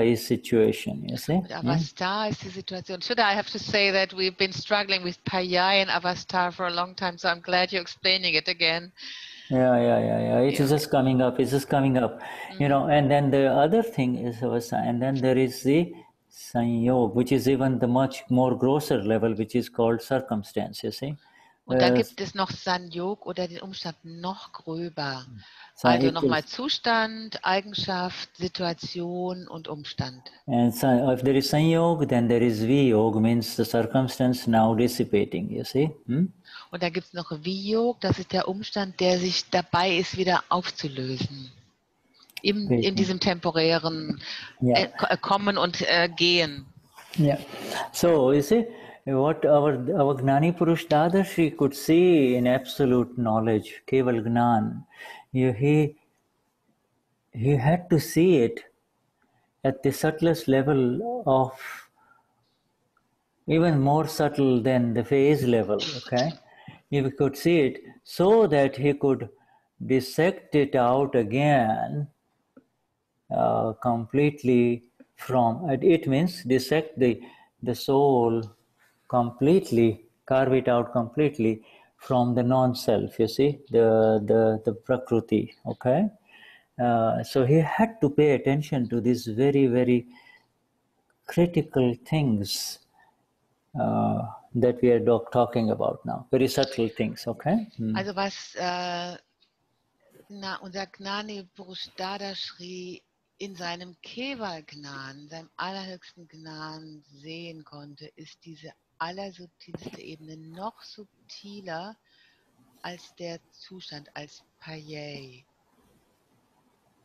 [SPEAKER 2] is situation, you see.
[SPEAKER 3] Und Avastha is the situation. Shuddha, I have to say that we've been struggling with Paryay and Avastha for a long time, so I'm glad you're explaining it again.
[SPEAKER 2] Yeah. It's just coming up. You know, and then the other thing is avastha, and then there is the sanyog, which is even the much more grosser level, which is called circumstance, you see.
[SPEAKER 3] Und dann gibt es noch Sanyog oder den Umstand noch gröber. Also nochmal Zustand, Eigenschaft, Situation und Umstand.
[SPEAKER 2] And so if there is Sanyog, then there is Viyog, means the circumstance now dissipating, you see.
[SPEAKER 3] Und da gibt es noch Viyog, das ist der Umstand, der sich dabei ist, wieder aufzulösen. In diesem temporären Kommen und Gehen.
[SPEAKER 2] Yeah. So, you see, what our Gnani Purush Dadashri could see in absolute knowledge, Keval Gnan, he had to see it at the subtlest level of, even more subtle than the phase level, okay? He could see it so that he could dissect it out again completely from, it means dissect the soul completely, carve it out completely from the non-self, you see, the prakriti, okay? So he had to pay attention to these very, very critical things that we are talking about now, very subtle things, okay?
[SPEAKER 3] Also was unser Gnani Purush Dadashri in seinem Keval-Gnan, seinem allerhöchsten Gnan sehen konnte, ist diese allersubtilste Ebene, noch subtiler als der Zustand, als Paryay,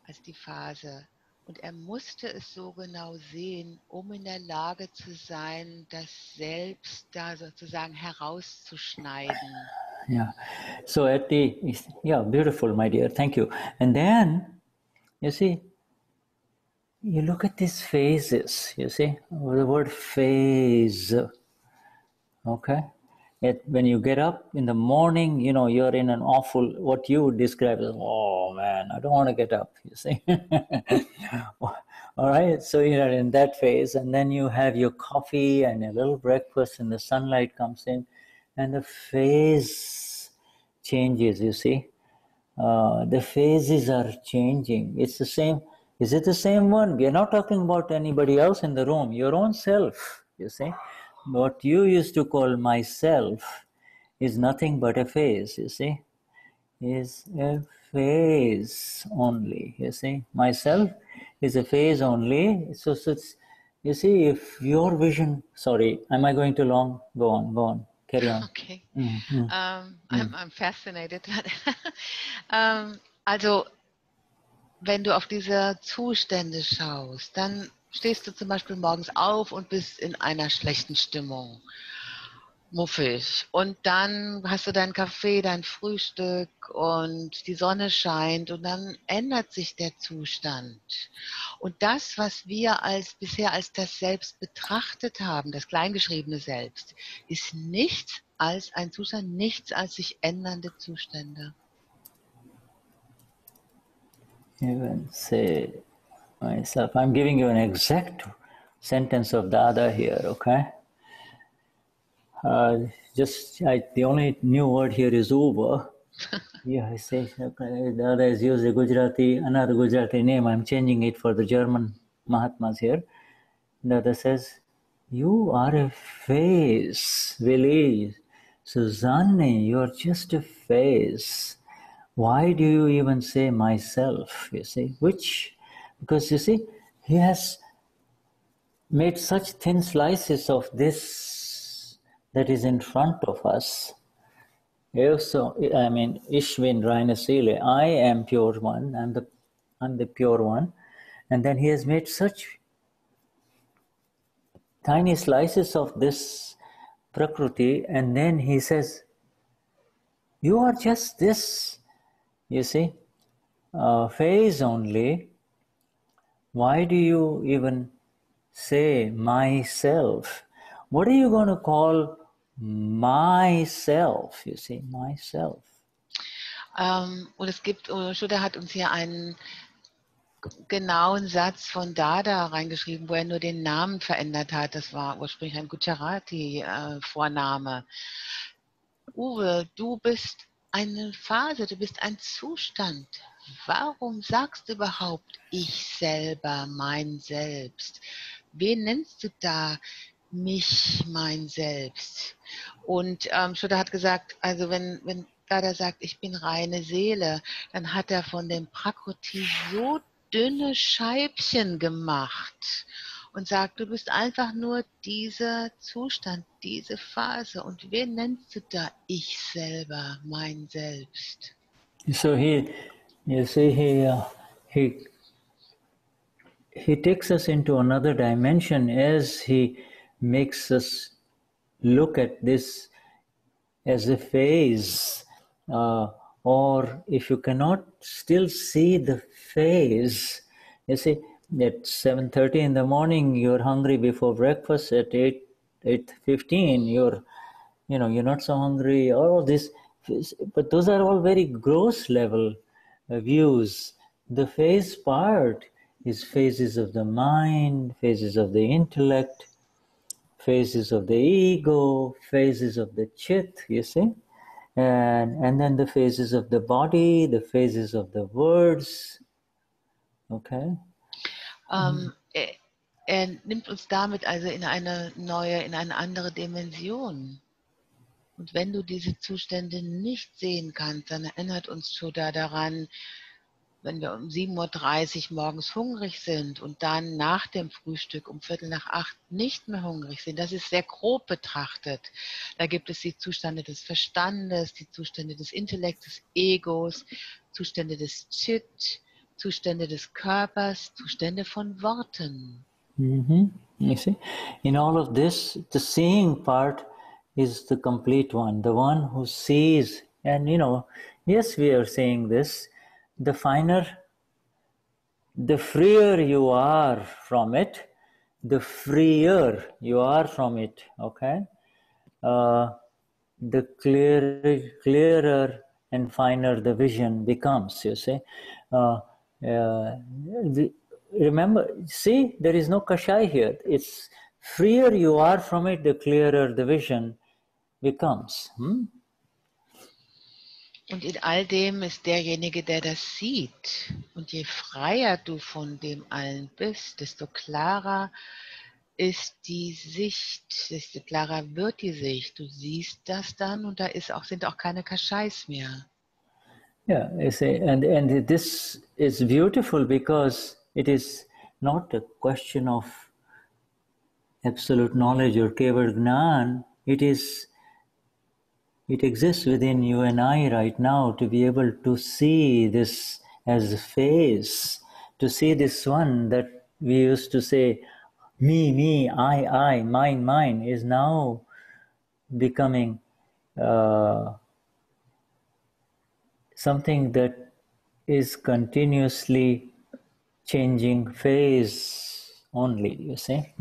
[SPEAKER 3] als die Phase. Und er musste es so genau sehen, um in der Lage zu sein, das Selbst da sozusagen herauszuschneiden.
[SPEAKER 2] Yeah. So beautiful, my dear. Thank you. And then, you see, you look at these phases, you see, the word phase, okay? When you get up in the morning, you know, you're in an awful, what you would describe as, oh man, I don't want to get up, you see. All right, so you're in that phase, and then you have your coffee and a little breakfast, and the sunlight comes in, and the phase changes, you see. The phases are changing. It's the same. Is it the same one? We are not talking about anybody else in the room, your own self, you see. What you used to call myself is nothing but a phase, you see. Is a phase only, you see. Myself is a phase only. So it's, you see, if your vision, sorry, am I going too long? Go on, carry on.
[SPEAKER 3] Okay. I'm fascinated. Also, wenn du auf diese Zustände schaust, dann stehst du zum Beispiel morgens auf und bist in einer schlechten Stimmung. muffig. Und dann hast du deinen Kaffee, dein Frühstück und die Sonne scheint und dann ändert sich der Zustand. Und das, was wir bisher als das Selbst betrachtet haben, das kleingeschriebene Selbst, ist nichts als ein Zustand, nichts als sich ändernde Zustände.
[SPEAKER 2] Even say myself, I'm giving you an exact sentence of Dada here, okay? The only new word here is over. Yeah, I say, Dada has used a another Gujarati name. I'm changing it for the German Mahatmas here. Dada says, you are a face, Willie. Susanne, you're just a face. Why do you even say myself, you see? Because you see, he has made such thin slices of this that is in front of us. Also, I mean, Ishvin Rainesile, I am pure one, I'm the pure one. And then he has made such tiny slices of this Prakriti, and then he says, you are just this, you see, phase only. Why do you even say myself? What are you going to call myself, you see, myself?
[SPEAKER 3] Und Shuddha hat uns hier einen genauen Satz von Dada reingeschrieben, wo er nur den Namen verändert hat. Das war ursprünglich ein Gujarati-Vorname. Uwe, du bist eine Phase, du bist ein Zustand. Warum sagst du überhaupt ich selber, mein Selbst? Wen nennst du da mich, mein Selbst? Und Shuddha hat gesagt, also wenn Dada sagt, ich bin reine Seele, dann hat er von dem Prakriti so dünne Scheibchen gemacht und sagt, du bist einfach nur dieser Zustand, diese Phase. Und wen nennst du da ich selber, mein Selbst?
[SPEAKER 2] So he takes us into another dimension as he makes us look at this as a phase, or if you cannot still see the phase, you see, at 7:30 in the morning you're hungry before breakfast, at 8:15 you're not so hungry, all of this, but those are all very gross level views. The phase part is phases of the mind, phases of the intellect, phases of the ego, phases of the chit, you see, and then the phases of the body, the phases of the words, okay?
[SPEAKER 3] Er nimmt uns damit also in eine andere Dimension. Und wenn du diese Zustände nicht sehen kannst, dann erinnert uns Shuddha daran, wenn wir um 7:30 Uhr morgens hungrig sind und dann nach dem Frühstück um 7:45 nicht mehr hungrig sind, das ist sehr grob betrachtet. Da gibt es die Zustände des Verstandes, die Zustände des Intellekts, des Egos, Zustände des Chit, Zustände des Körpers, Zustände von Worten.
[SPEAKER 2] You see, in all of this, the seeing part is the complete one, the one who sees. And yes, we are saying this, the finer, the freer you are from it, the freer you are from it, okay? The clearer and finer the vision becomes, you see. Remember, see, there is no kashai here. It's freer you are from it, the clearer the vision becomes.
[SPEAKER 3] Und in all dem ist derjenige, der das sieht. Und je freier du von dem allen bist, desto klarer ist die Sicht, desto klarer wird die Sicht. Du siehst das dann und da sind auch keine Kashais mehr.
[SPEAKER 2] Yeah, I say, and this is beautiful because it is not a question of absolute knowledge or keval gnan. It exists within you and I right now to be able to see this as a phase, to see this one that we used to say, me, I, mine, is now becoming something that is continuously changing phase only, you see.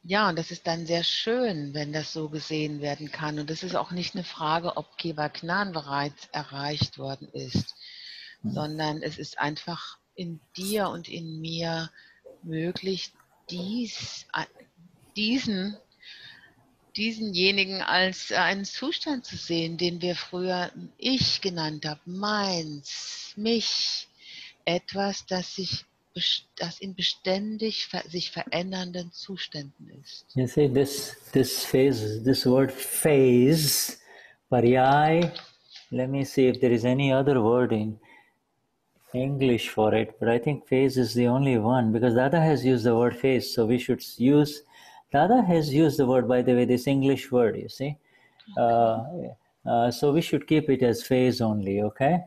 [SPEAKER 3] Ja, und das ist dann sehr schön, wenn das so gesehen werden kann. Und das ist auch nicht eine Frage, ob Vignan bereits erreicht worden ist, sondern es ist einfach in dir und in mir möglich, diesenjenigen als einen Zustand zu sehen, den wir früher Ich genannt haben, meins, mich, etwas, das in beständig sich verändernden Zuständen ist.
[SPEAKER 2] You see, this phase, this word phase, paryay, let me see if there is any other word in English for it, but I think phase is the only one, because Dada has used the word phase, so we should use, Dada has used the word, by the way, this English word, you see. So we should keep it as phase only, okay?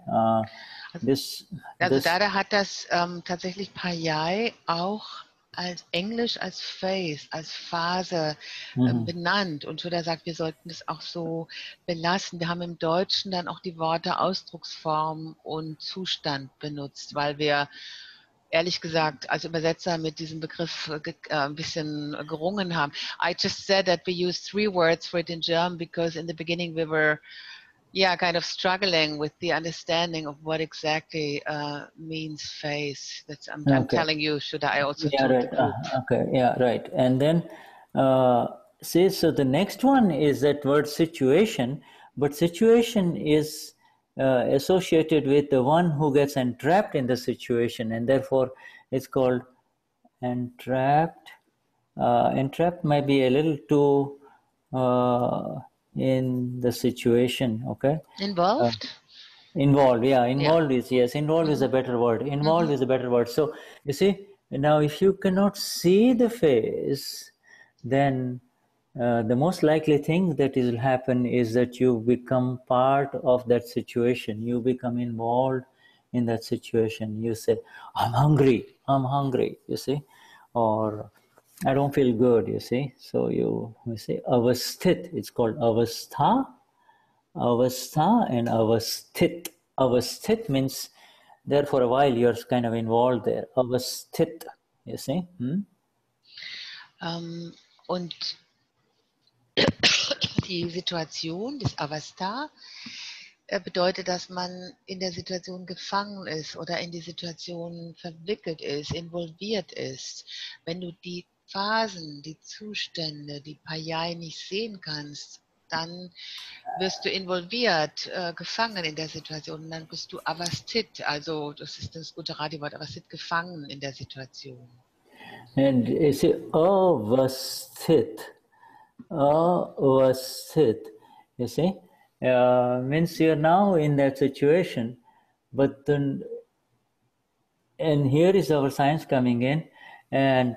[SPEAKER 3] Dada hat das tatsächlich Paryay auch als Englisch, als Phase, als Phase benannt. Und Shuddha sagt, wir sollten es auch so belassen. Wir haben im Deutschen dann auch die Worte Ausdrucksform und Zustand benutzt, weil wir ehrlich gesagt als Übersetzer mit diesem Begriff ein bisschen gerungen haben. I just said that we use 3 words for it in German because in the beginning we were kind of struggling with the understanding of what exactly means phase. I'm telling you, Shuddha, I also told
[SPEAKER 2] right.
[SPEAKER 3] the group.
[SPEAKER 2] Okay, yeah, right. And then, see, so the next one is that word situation, but situation is associated with the one who gets entrapped in the situation, and therefore it's called entrapped. Entrapped might be a little too in the situation, okay?
[SPEAKER 3] Involved?
[SPEAKER 2] Involved, yeah. Involved is, yes, involved is a better word. Involved is a better word. So, you see, now if you cannot see the face, then the most likely thing that will happen is that you become part of that situation. You become involved in that situation. You say, I'm hungry, you see, or I don't feel good, you see. So you say avasthit, it's called avastha, and avasthit. Avasthit means there for a while you're kind of involved there. Avasthit, you see.
[SPEAKER 3] Und die Situation des Avastha bedeutet, dass man in der Situation gefangen ist oder in die Situation verwickelt ist, involviert ist. Wenn du die Phasen, die Zustände, die Paryay nicht sehen kannst, dann wirst du involviert, gefangen in der Situation. Und dann bist du avasthit, also das ist das gute Radiowort, avasthit, gefangen in der Situation.
[SPEAKER 2] And you see, avasthit, you see, means you're now in that situation, but then, and here is our science coming in, and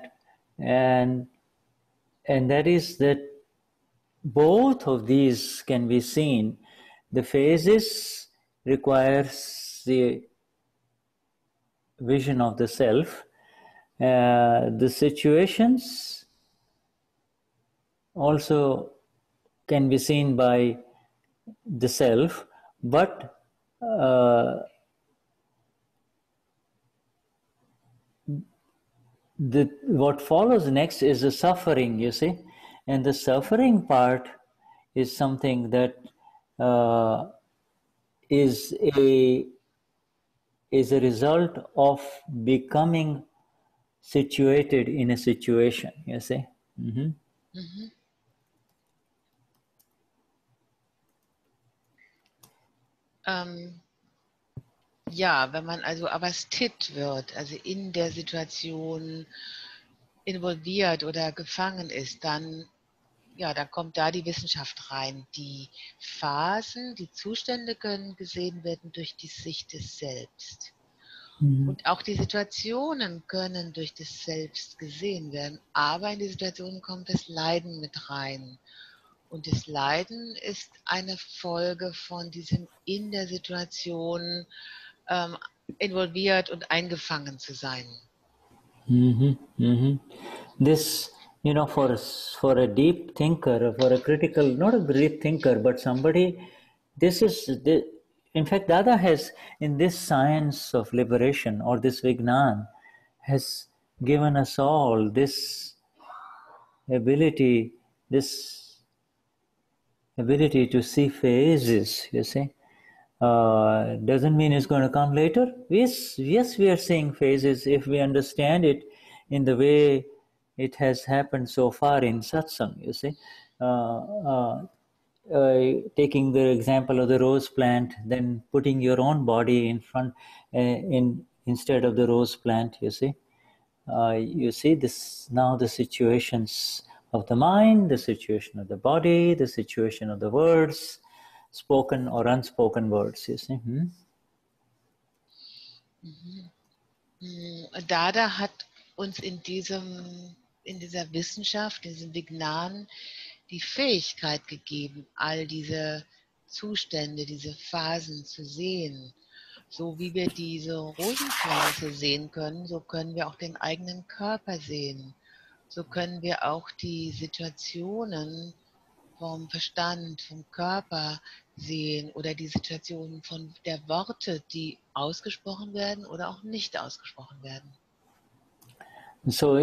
[SPEAKER 2] that is that both of these can be seen. The phases requires the vision of the self. The situations also can be seen by the self, but what follows next is the suffering, you see, and the suffering part is something that is a result of becoming situated in a situation, you see.
[SPEAKER 3] Ja, wenn man also avasthit wird, also in der Situation involviert oder gefangen ist, dann kommt da die Wissenschaft rein. Die Phasen, die Zustände können gesehen werden durch die Sicht des Selbst. Und auch die Situationen können durch das Selbst gesehen werden, aber in die Situationen kommt das Leiden mit rein. Und das Leiden ist eine Folge von diesem in der Situation involviert und eingefangen zu sein.
[SPEAKER 2] This, for a deep thinker, for a critical, not a great thinker, but somebody, in fact, Dada has, in this science of liberation, or this Vignan, has given us all this ability, to see phases, you see. Doesn't mean it's going to come later. Yes, we are seeing phases if we understand it in the way it has happened so far in satsang, you see. Taking the example of the rose plant, then putting your own body in front, instead of the rose plant, you see. You see this now, the situations of the mind, the situation of the body, the situation of the words, spoken or unspoken words, you see.
[SPEAKER 3] Dada hat uns in dieser Wissenschaft, diesem Vignan, die Fähigkeit gegeben, all diese Zustände, diese Phasen zu sehen. So wie wir diese Rosenpflanze sehen können, so können wir auch den eigenen Körper sehen. So können wir auch die Situationen vom Verstand, vom Körper sehen oder die Situationen von der Worte, die ausgesprochen werden oder auch nicht ausgesprochen werden.
[SPEAKER 2] So,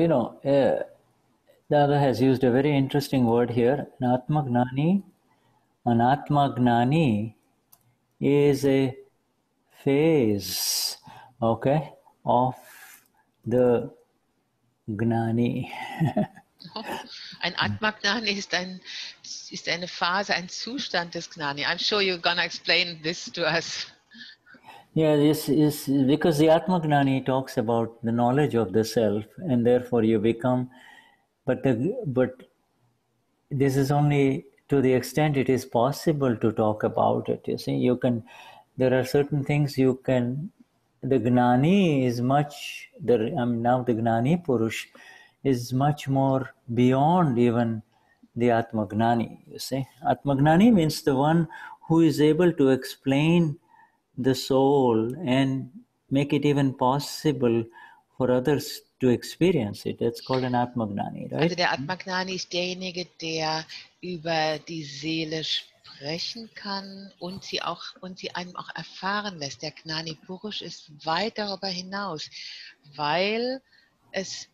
[SPEAKER 2] Dada has used a very interesting word here. An Atma Gnani is a phase, okay, of the Gnani.
[SPEAKER 3] Ein Atma Gnani ist eine Phase, ein Zustand des Gnani. I'm sure you're gonna explain this to us.
[SPEAKER 2] Yeah, this is because the Atma Gnani talks about the knowledge of the self, and therefore you become. But this is only to the extent it is possible to talk about it. You see, there are certain things you can. The Gnani is much. Now the Gnani Purush is much more beyond even the Atma Gnani. You see, Atma Gnani means the one who is able to explain the soul and make it even possible for others to experience it. That's called an Atma Gnani, right?
[SPEAKER 3] Also der Atma Gnani ist derjenige, der über die Seele sprechen kann und sie einem auch erfahren lässt. Der Gnani Purush ist weit darüber hinaus, weil es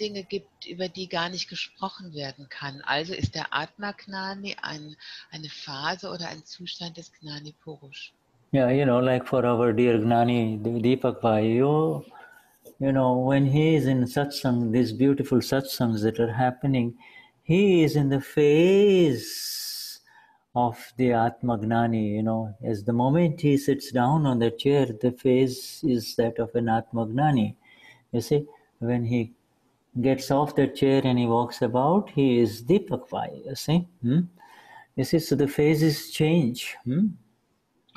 [SPEAKER 3] Dinge gibt, über die gar nicht gesprochen werden kann. Also ist der Atma Gnani eine Phase oder ein Zustand des Gnani Purush.
[SPEAKER 2] Yeah, like for our dear Gnani Deepak Bhai, when he is in satsang, these beautiful satsangs that are happening, he is in the phase of the Atma Gnani, as the moment he sits down on the chair, the phase is that of an Atma Gnani. You see, when he gets off the chair and he walks about, he is Deepak Bhai, you see. You see, so the phases change.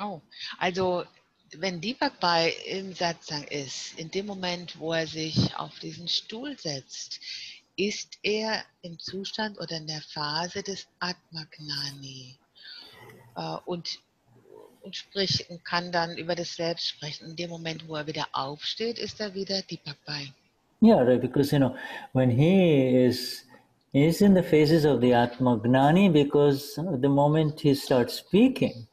[SPEAKER 3] Oh, also wenn Deepak Bhai im Satsang ist, in dem Moment, wo er sich auf diesen Stuhl setzt, ist er im Zustand oder in der Phase des Atma Gnani und kann dann über das Selbst sprechen. In dem Moment, wo er wieder aufsteht, ist er wieder Deepak Bhai.
[SPEAKER 2] Yeah, right, because when he is in the phases of the Atma Gnani, because the moment he starts speaking,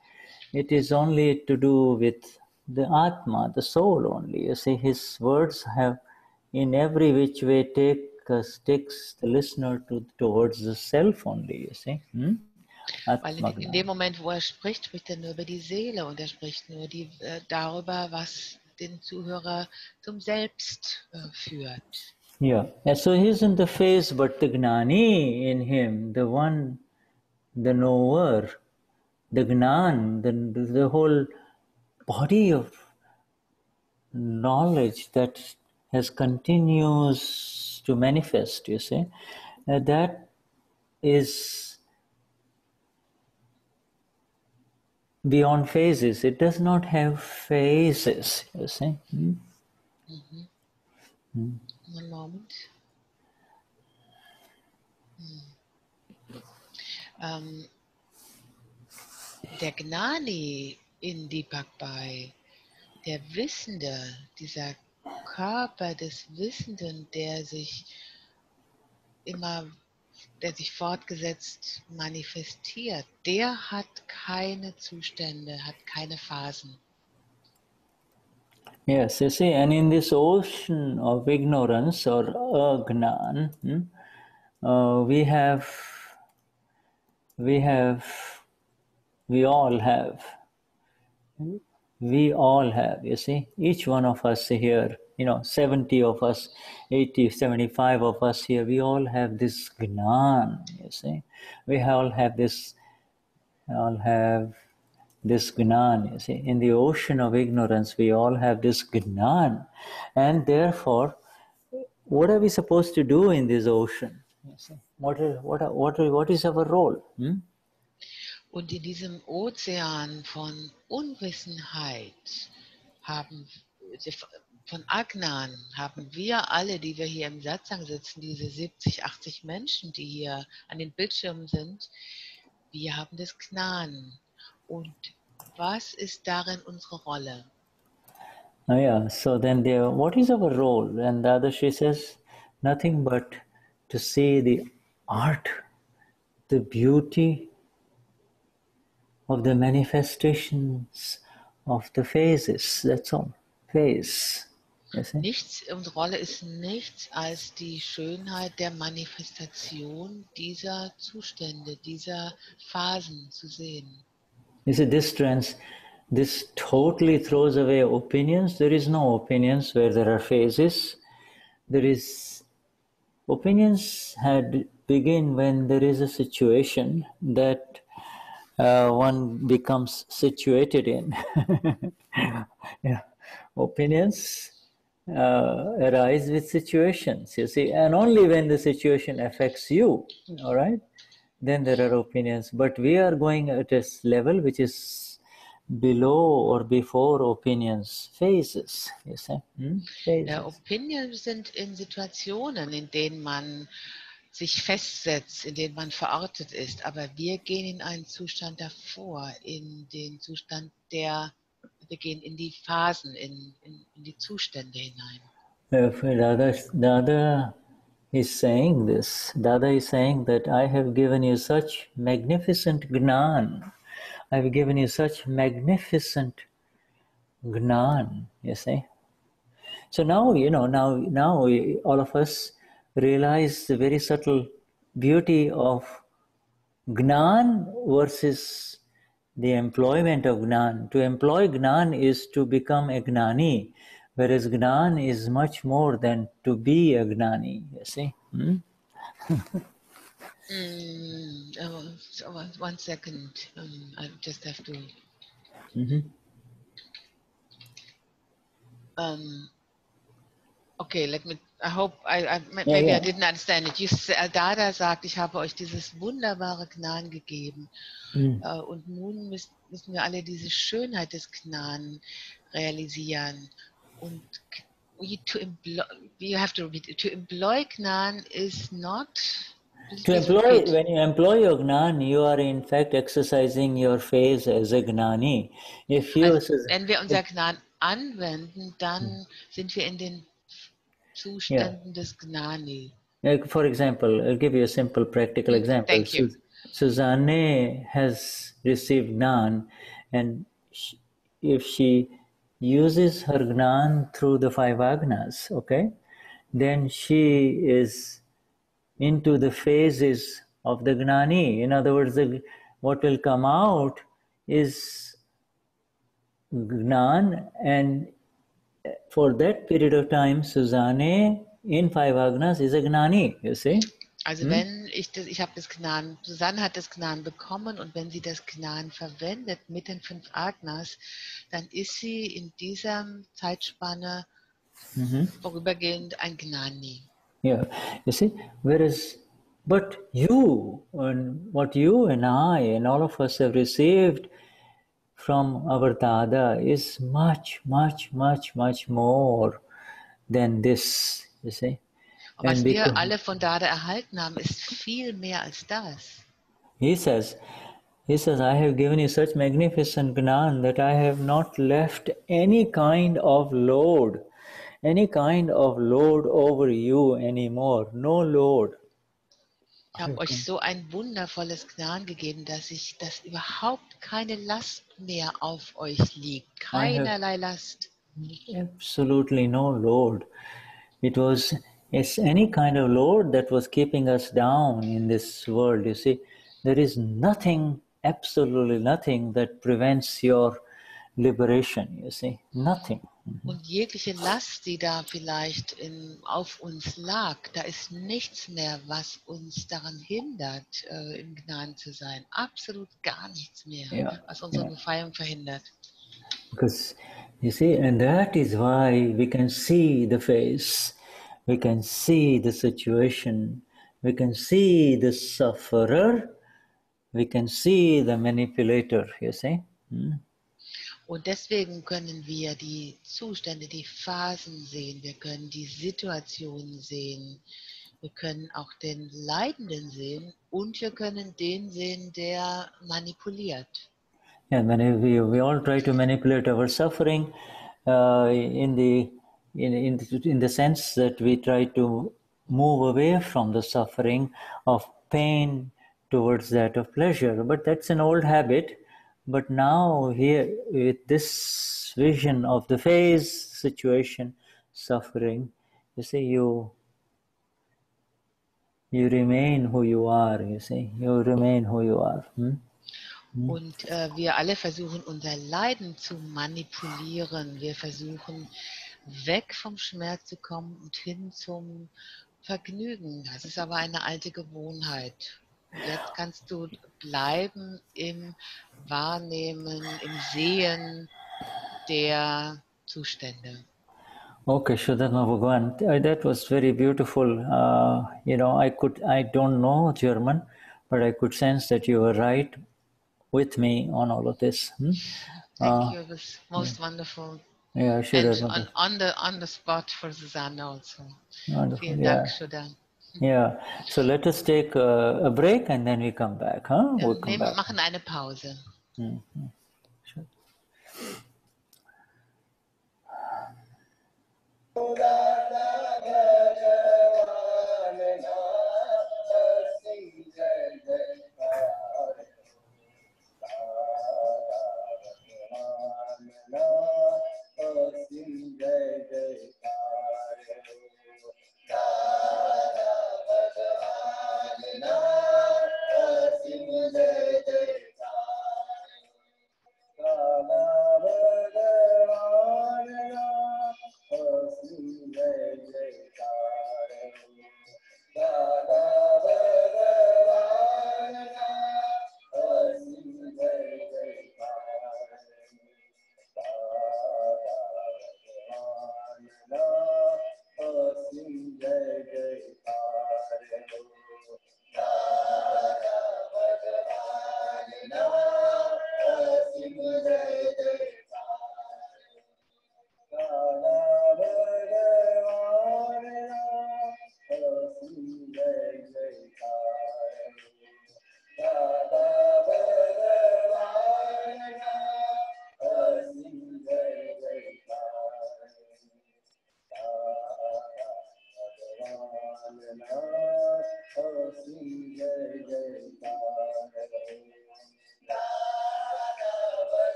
[SPEAKER 2] it is only to do with the Atma, the soul only. You see, his words have in every which way takes the listener towards the self only, you see.
[SPEAKER 3] Weil in dem Moment, wo er spricht er nur über die Seele und er spricht nur darüber, was den Zuhörer zum Selbst führt.
[SPEAKER 2] Yeah, and so he's in the phase, but the Gnani in him, the one, the knower, the Gnan, the whole body of knowledge that continues to manifest, you see, that is beyond phases. It does not have phases, you see.
[SPEAKER 3] One moment. Der Gnani in Deepak Bhai, der Wissende, dieser Körper des Wissenden, der sich fortgesetzt manifestiert, der hat keine Zustände, hat keine Phasen.
[SPEAKER 2] Yes, you see, and in this ocean of ignorance or agnan, we all have, you see, each one of us here, 70 of us, 80, 75 of us here, we all have this gnan, you see. We all have this gnan, you see. In the ocean of ignorance, we all have this gnan. And therefore, what are we supposed to do in this ocean? You see? What is our role?
[SPEAKER 3] Und in diesem Ozean von Unwissenheit von Agnan haben wir alle, die wir hier im Satsang sitzen, diese 70, 80 Menschen, die hier an den Bildschirmen sind, wir haben das Gnan. Und was ist darin unsere Rolle?
[SPEAKER 2] Yeah, so then what is our role? And Dadashri says, nothing but to see the art, the beauty of the manifestations of the phases. That's all. Phase.
[SPEAKER 3] Unsere Rolle ist nichts als die Schönheit der Manifestation dieser Zustände, dieser Phasen zu sehen.
[SPEAKER 2] You see, this totally throws away opinions. There is no opinions where there are phases. Opinions begin when there is a situation that one becomes situated in. Yeah. Opinions arise with situations, you see, and only when the situation affects you, all right, then there are opinions. But we are going at a level which is below or before opinions, phases, you see. Phases.
[SPEAKER 3] Ja, Opinions sind in Situationen, in denen man sich festsetzt, in denen man verortet ist. Aber wir gehen in einen Zustand davor, in den Zustand wir gehen in die Phasen, in die Zustände hinein.
[SPEAKER 2] Dada is saying this. Dada is saying that I have given you such magnificent Gnan. I have given you such magnificent Gnan, you see. So now, now all of us realize the very subtle beauty of Gnan versus the employment of Gnan. To employ Gnan is to become a Gnani, whereas Gnan is much more than to be a Gnani, you see.
[SPEAKER 3] 1 second, I just have to... Okay, I hope, maybe I didn't understand it. Dada sagt, ich habe euch dieses wunderbare Gnan gegeben. Und nun müssen wir alle diese Schönheit des Gnan realisieren. Und you have to repeat it. To employ Gnan is not...
[SPEAKER 2] When you employ your Gnan, you are in fact exercising your phase as a Gnani.
[SPEAKER 3] Wenn wir unser Gnan anwenden, dann sind wir in den Zuständen des Gnani.
[SPEAKER 2] For example, I'll give you a simple practical example.
[SPEAKER 3] Thank you.
[SPEAKER 2] Susanne has received Gnan, and if she uses her Gnan through the 5 Agnas, okay, then she is into the phases of the Gnani. In other words, what will come out is Gnan, and for that period of time, Susanne in 5 Agnas is a Gnani, you see.
[SPEAKER 3] Also wenn ich habe das Gnan, Susanne hat das Gnan bekommen, und wenn sie das Gnan verwendet mit den 5 Agnas, dann ist sie in dieser Zeitspanne vorübergehend ein Gnani.
[SPEAKER 2] Yeah, you see, but you, and what you and I and all of us have received from our Dada is much, much, much, much more than this, you see.
[SPEAKER 3] Was wir alle von Dada erhalten haben, ist viel mehr als das.
[SPEAKER 2] He says, I have given you such magnificent Gnan that I have not left any kind of load, any kind of load over you anymore. No load.
[SPEAKER 3] Ich habe euch so ein wundervolles Gnan gegeben, dass überhaupt keine Last mehr auf euch liegt. Keinerlei Last.
[SPEAKER 2] Absolutely no load. It's any kind of load that was keeping us down in this world. You see, there is nothing, absolutely nothing that prevents your liberation, you see, nothing.
[SPEAKER 3] Und jegliche Last, die da vielleicht auf uns lag, da ist nichts mehr, was uns daran hindert, im Gnan zu sein. Absolut gar nichts mehr, was unsere Befreiung verhindert.
[SPEAKER 2] Because, you see, and that is why we can see the face, we can see the situation, we can see the sufferer, we can see the manipulator, you see.
[SPEAKER 3] Und deswegen können wir die Zustände, die Phasen sehen, wir können die Situation sehen, wir können auch den Leidenden sehen und wir können den sehen, der manipuliert.
[SPEAKER 2] Yeah, we all try to manipulate our suffering in the sense that we try to move away from the suffering of pain towards that of pleasure. But that's an old habit. But now here, with this vision of the phase, situation, suffering, you see, you remain who you are, you see, you remain who you are.
[SPEAKER 3] Und wir alle versuchen, unser Leiden zu manipulieren. Wir versuchen, weg vom Schmerz zu kommen und hin zum Vergnügen. Das ist aber eine alte Gewohnheit. Jetzt kannst du bleiben im Wahrnehmen, im Sehen der Zustände.
[SPEAKER 2] Okay, Shuddhatma Bhagwan, that was very beautiful. I don't know German, but I could sense that you were right with me on all of this.
[SPEAKER 3] Thank you. It was most wonderful.
[SPEAKER 2] Yeah,
[SPEAKER 3] and on the spot for Susanne also.
[SPEAKER 2] Wonderful.
[SPEAKER 3] Vielen Dank, Shuddha.
[SPEAKER 2] Yeah, so let us take a break and then we come back. We'll come back.
[SPEAKER 3] Machen eine Pause.
[SPEAKER 2] Sure.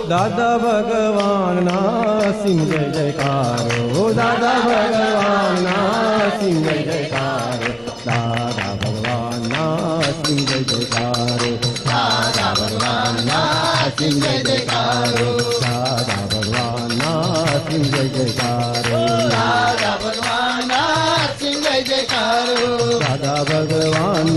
[SPEAKER 5] दादा भगवान ना सिंह जय जयकार हो दादा भगवान ना सिंह जय जयकार दादा भगवान ना सिंह जय जयकार दादा भगवान ना सिंह जय जयकार दादा भगवान ना सिंह जय जयकार दादा भगवान ना सिंह जय जयकार दादा भगवान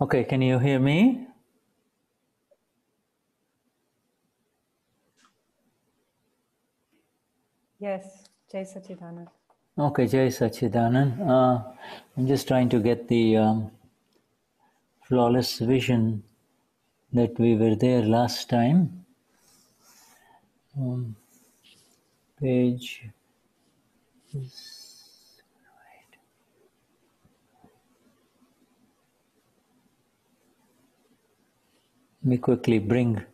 [SPEAKER 2] Okay, can you hear me?
[SPEAKER 6] Yes, Jai Satchidanand.
[SPEAKER 2] Okay, Jai Satchidanand. I'm just trying to get the flawless vision that we were there last time. Page is right. Let me quickly bring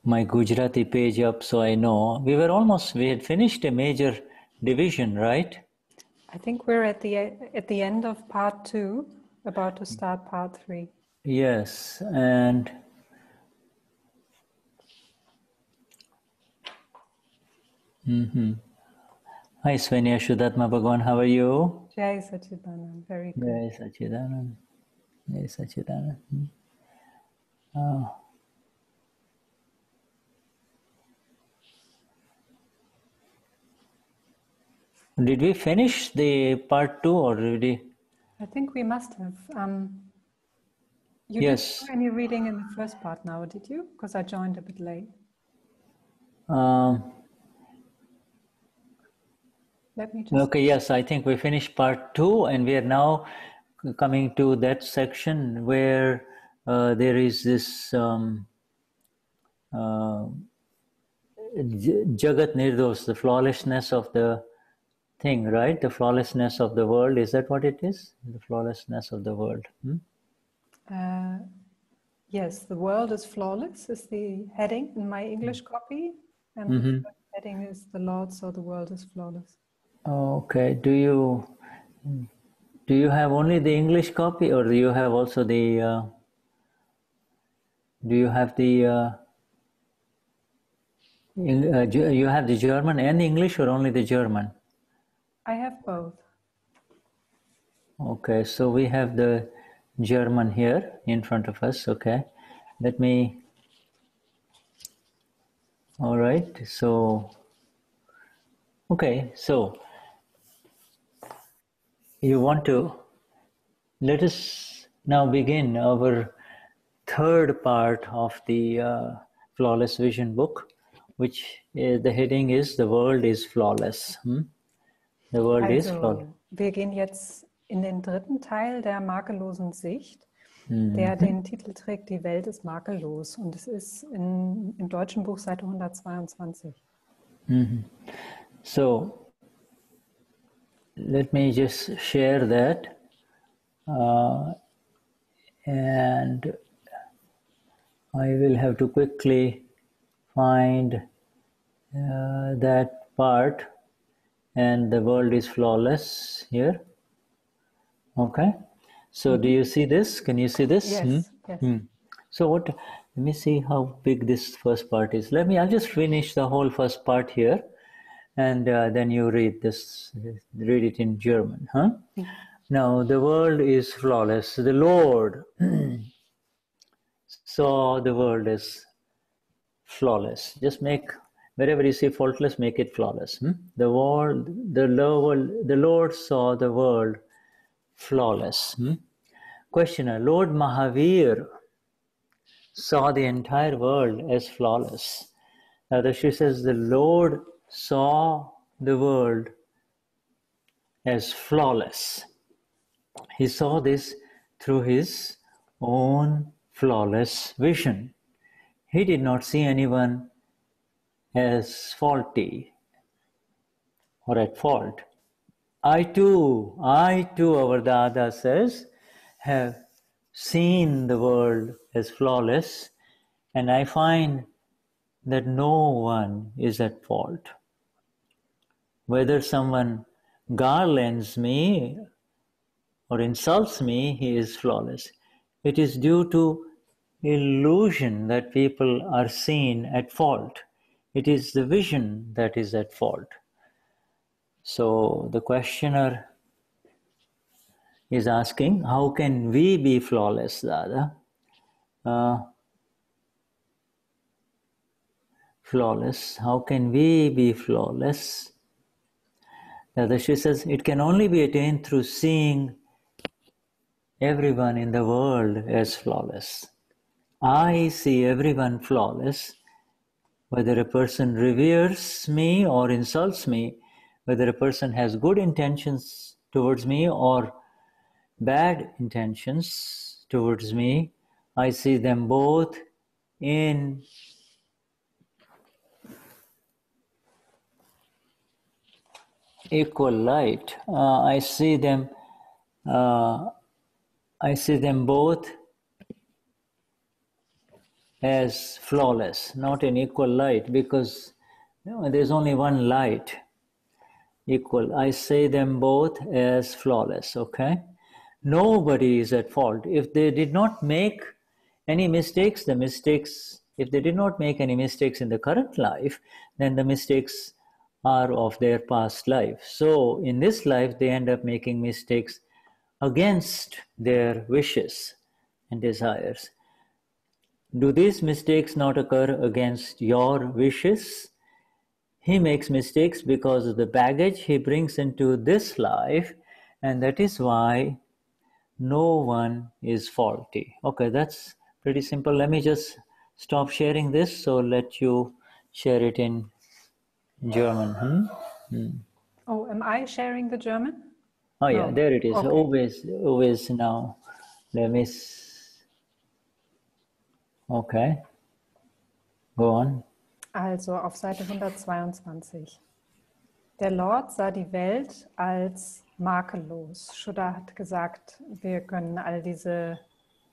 [SPEAKER 2] my Gujarati page up so I know. We had finished a major division, right?
[SPEAKER 6] I think we're at the end of part 2, about to start part 3.
[SPEAKER 2] Yes, and hi Swenja, Shuddhatma Bhagwan, how are you?
[SPEAKER 6] Jai Satchidanand, very good.
[SPEAKER 2] Jai Satchidanand. Jai Satchidanand. Did we finish the part 2 or did we?
[SPEAKER 6] I think we must have. You
[SPEAKER 2] Yes.
[SPEAKER 6] didn't do any reading in the first part now, did you? Because I joined a bit late. Let me just...
[SPEAKER 2] Okay, yes, I think we finished part 2 and we are now coming to that section where there is this Jagat Nirdos, the flawlessness of the thing, right? The flawlessness of the world. Is that what it is? The flawlessness of the world.
[SPEAKER 6] Yes, the world is flawless is the heading in my English copy. And the heading is the Lord saw the world is flawless.
[SPEAKER 2] Okay. Do you have only the English copy or do you have also the you have the German and the English or only the German?
[SPEAKER 6] I have both.
[SPEAKER 2] Okay, so we have the German here in front of us. Okay, let me. All right, so. Okay, so you want to. Let us now begin our third part of the Flawless Vision book, which the heading is "The World is Flawless." The world is flawless.
[SPEAKER 6] Wir gehen jetzt in den dritten Teil der makellosen Sicht, der den Titel trägt, die Welt ist makellos. Und es ist im deutschen Buch Seite 122.
[SPEAKER 2] So, let me just share that. And I will have to quickly find that part. And the world is flawless here. Okay. So do you see this? Can you see this?
[SPEAKER 6] Yes. Yes.
[SPEAKER 2] So let me see how big this first part is. I'll just finish the whole first part here. And then you read it in German. Now, the world is flawless. The Lord saw the world as flawless. Just wherever you see faultless, make it flawless. The Lord saw the world flawless. Questioner, Lord Mahavir saw the entire world as flawless. Now, she says the Lord saw the world as flawless. He saw this through his own flawless vision. He did not see anyone as faulty or at fault. I too, our Dada says, have seen the world as flawless, and I find that no one is at fault. Whether someone garlands me or insults me, he is flawless. It is due to illusion that people are seen at fault. It is the vision that is at fault. So the questioner is asking, how can we be flawless, Dada? Flawless, how can we be flawless? Dadashri says, it can only be attained through seeing everyone in the world as flawless. I see everyone flawless, whether a person reveres me or insults me, whether a person has good intentions towards me or bad intentions towards me, I see them both in equal light. I see them both as flawless, not in equal light, because there's only one light. Equal. I say them both as flawless, okay? Nobody is at fault. If they did not make any mistakes, if they did not make any mistakes in the current life, then the mistakes are of their past life. So in this life, they end up making mistakes against their wishes and desires. Do these mistakes not occur against your wishes? He makes mistakes because of the baggage he brings into this life, and that is why no one is faulty. Okay, that's pretty simple. Let me just stop sharing this, so let you share it in German.
[SPEAKER 6] Oh, am I sharing the German?
[SPEAKER 2] Oh yeah,
[SPEAKER 6] No.
[SPEAKER 2] there it is.
[SPEAKER 6] Okay.
[SPEAKER 2] Always now. Let me... Okay. Go on.
[SPEAKER 6] Also auf Seite 122. Der Lord sah die Welt als makellos. Shuddha hat gesagt, wir können all diese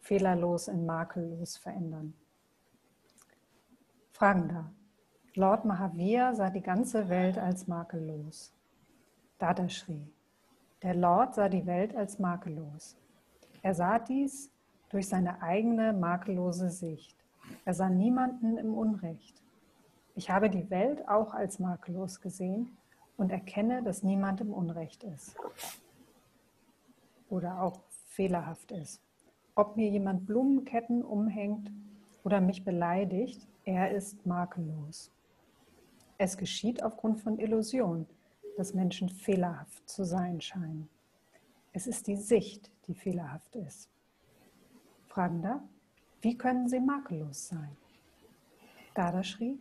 [SPEAKER 6] fehlerlos in makellos verändern. Fragender. Lord Mahavir sah die ganze Welt als makellos. Dadashri. Der Lord sah die Welt als makellos. Er sah dies durch seine eigene makellose Sicht. Er sah niemanden im Unrecht. Ich habe die Welt auch als makellos gesehen und erkenne, dass niemand im Unrecht ist oder auch fehlerhaft ist. Ob mir jemand Blumenketten umhängt oder mich beleidigt, er ist makellos. Es geschieht aufgrund von Illusion, dass Menschen fehlerhaft zu sein scheinen. Es ist die Sicht, die fehlerhaft ist. Fragender, wie können sie makellos sein? Dadashri,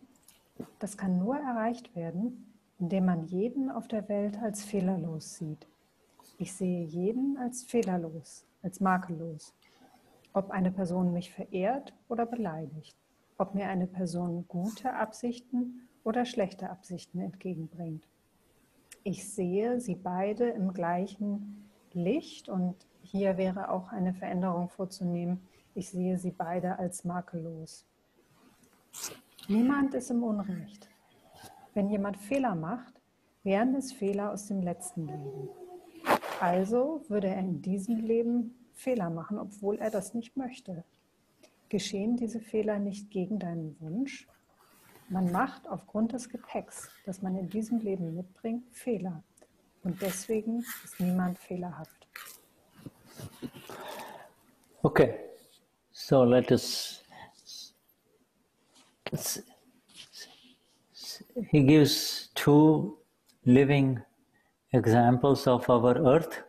[SPEAKER 6] das kann nur erreicht werden, indem man jeden auf der Welt als fehlerlos sieht. Ich sehe jeden als fehlerlos, als makellos. Ob eine Person mich verehrt oder beleidigt, ob mir eine Person gute Absichten oder schlechte Absichten entgegenbringt. Ich sehe sie beide im gleichen Licht und hier wäre auch eine Veränderung vorzunehmen. Ich sehe sie beide als makellos. Niemand ist im Unrecht. Wenn jemand Fehler macht, wären es Fehler aus dem letzten Leben. Also würde er in diesem Leben Fehler machen, obwohl er das nicht möchte. Geschehen diese Fehler nicht gegen deinen Wunsch? Man macht aufgrund des Gepäcks, das man in diesem Leben mitbringt, Fehler. Und deswegen ist niemand fehlerhaft.
[SPEAKER 2] Okay, so let us... He gives two living examples of our earth.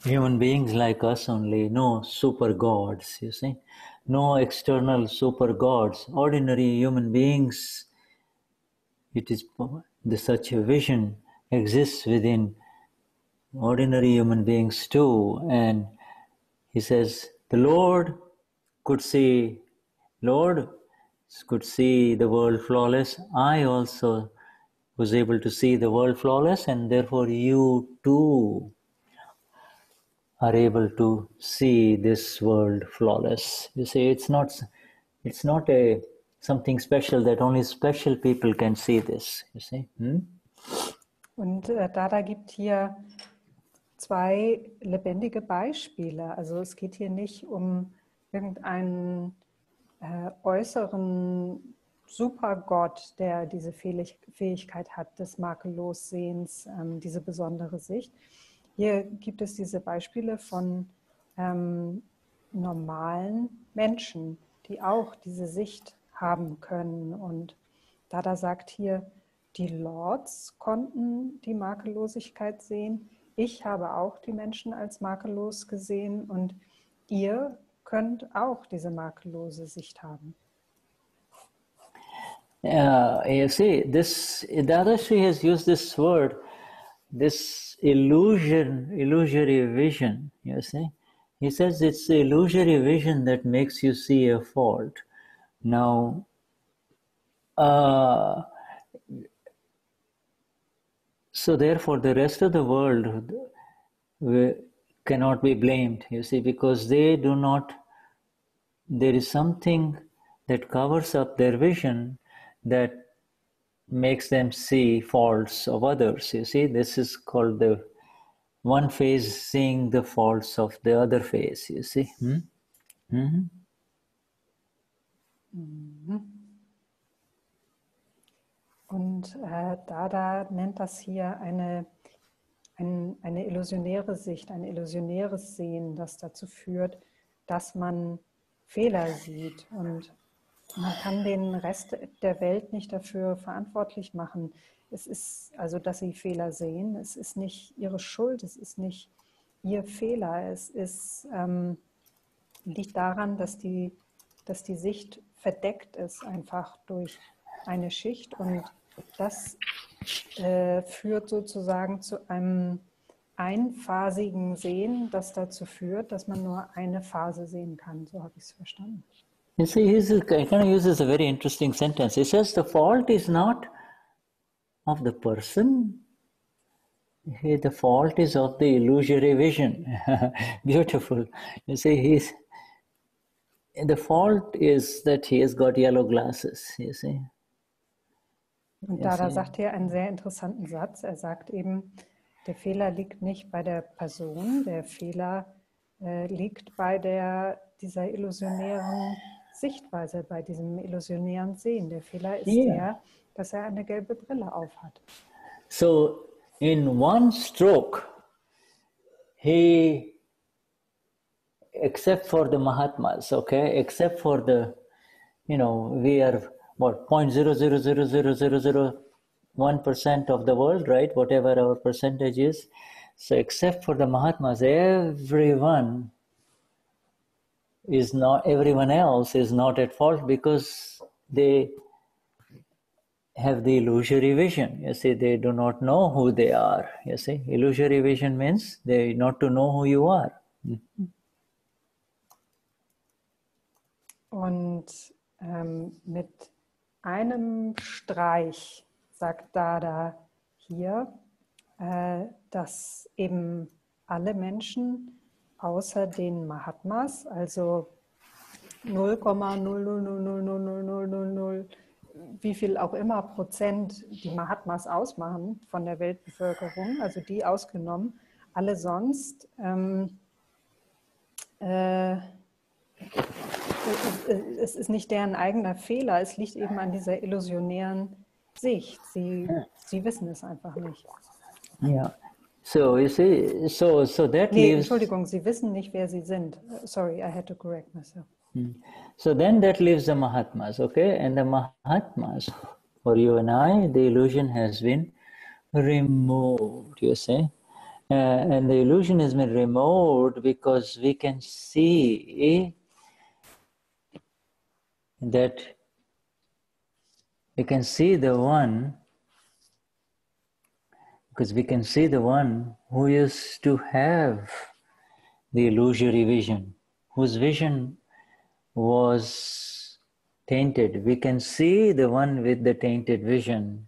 [SPEAKER 2] Human beings like us only, no super gods, you see. No external super gods. Ordinary human beings, it is such a vision exists within ordinary human beings too. And he says, the Lord could see the world flawless. I also was able to see the world flawless, and therefore you too are able to see this world flawless. You see, it's not something special that only special people can see this. You see.
[SPEAKER 6] Und Dada gibt hier zwei lebendige Beispiele. Also es geht hier nicht um irgendeinen äußeren Supergott, der diese Fähigkeit hat des Makellossehens, diese besondere Sicht. Hier gibt es diese Beispiele von normalen Menschen, die auch diese Sicht haben können. Und Dada sagt hier, die Lords konnten die Makellosigkeit sehen. Ich habe auch die Menschen als makellos gesehen und ihr könnt auch diese makellose Sicht haben.
[SPEAKER 2] You see, this Dadashri has used this word, this illusory vision, you see. He says it's the illusory vision that makes you see a fault. Now, so therefore the rest of the world cannot be blamed, you see, because they do not, there is something that covers up their vision that makes them see faults of others, you see. This is called the one phase seeing the faults of the other phase, you see.
[SPEAKER 6] Und Dada nennt das hier eine illusionäre Sicht, ein illusionäres Sehen, das dazu führt, dass man Fehler sieht. Und man kann den Rest der Welt nicht dafür verantwortlich machen. Es ist also, dass sie Fehler sehen. Es ist nicht ihre Schuld, es ist nicht ihr Fehler. Es ist, liegt daran, dass die Sicht verdeckt ist, einfach durch eine Schicht. Und das führt sozusagen zu einem einphasigen Sehen, das dazu führt, dass man nur eine Phase sehen kann. So habe ich es verstanden.
[SPEAKER 2] You see, he kind of uses a very interesting sentence. He says the fault is not of the person, the fault is of the illusory vision. Beautiful. You see, the fault is that he has got yellow glasses, you see.
[SPEAKER 6] Und Dada sagt hier einen sehr interessanten Satz. Er sagt eben, der Fehler liegt nicht bei der Person, der Fehler liegt bei dieser illusionären Sichtweise, bei diesem illusionären Sehen. Der Fehler ist der, dass er eine gelbe Brille aufhat.
[SPEAKER 2] So, in one stroke, he, except for the Mahatmas, okay, except for the, we are, what, 0.0000001% of the world, right, whatever our percentage is. So, except for the Mahatmas, everyone else is not at fault because they have the illusory vision. You see, they do not know who they are. You see, illusory vision means they not to know who you are.
[SPEAKER 6] Und mit einem Streich sagt Dada hier, dass eben alle Menschen außer den Mahatmas, also 0,0000000, wie viel auch immer Prozent die Mahatmas ausmachen von der Weltbevölkerung, also die ausgenommen, alle sonst es ist nicht deren eigener Fehler, es liegt eben an dieser illusionären Sicht. Sie wissen es einfach nicht.
[SPEAKER 2] Ja. So, you see, so that leaves...
[SPEAKER 6] Entschuldigung, sie wissen nicht, wer sie sind. Sorry, I had to correct myself.
[SPEAKER 2] So then that leaves the Mahatmas, okay? And the Mahatmas, for you and I, the illusion has been removed, you see? And the illusion has been removed because we can see that we can see the one, because we can see the one who used to have the illusory vision, whose vision was tainted. We can see the one with the tainted vision,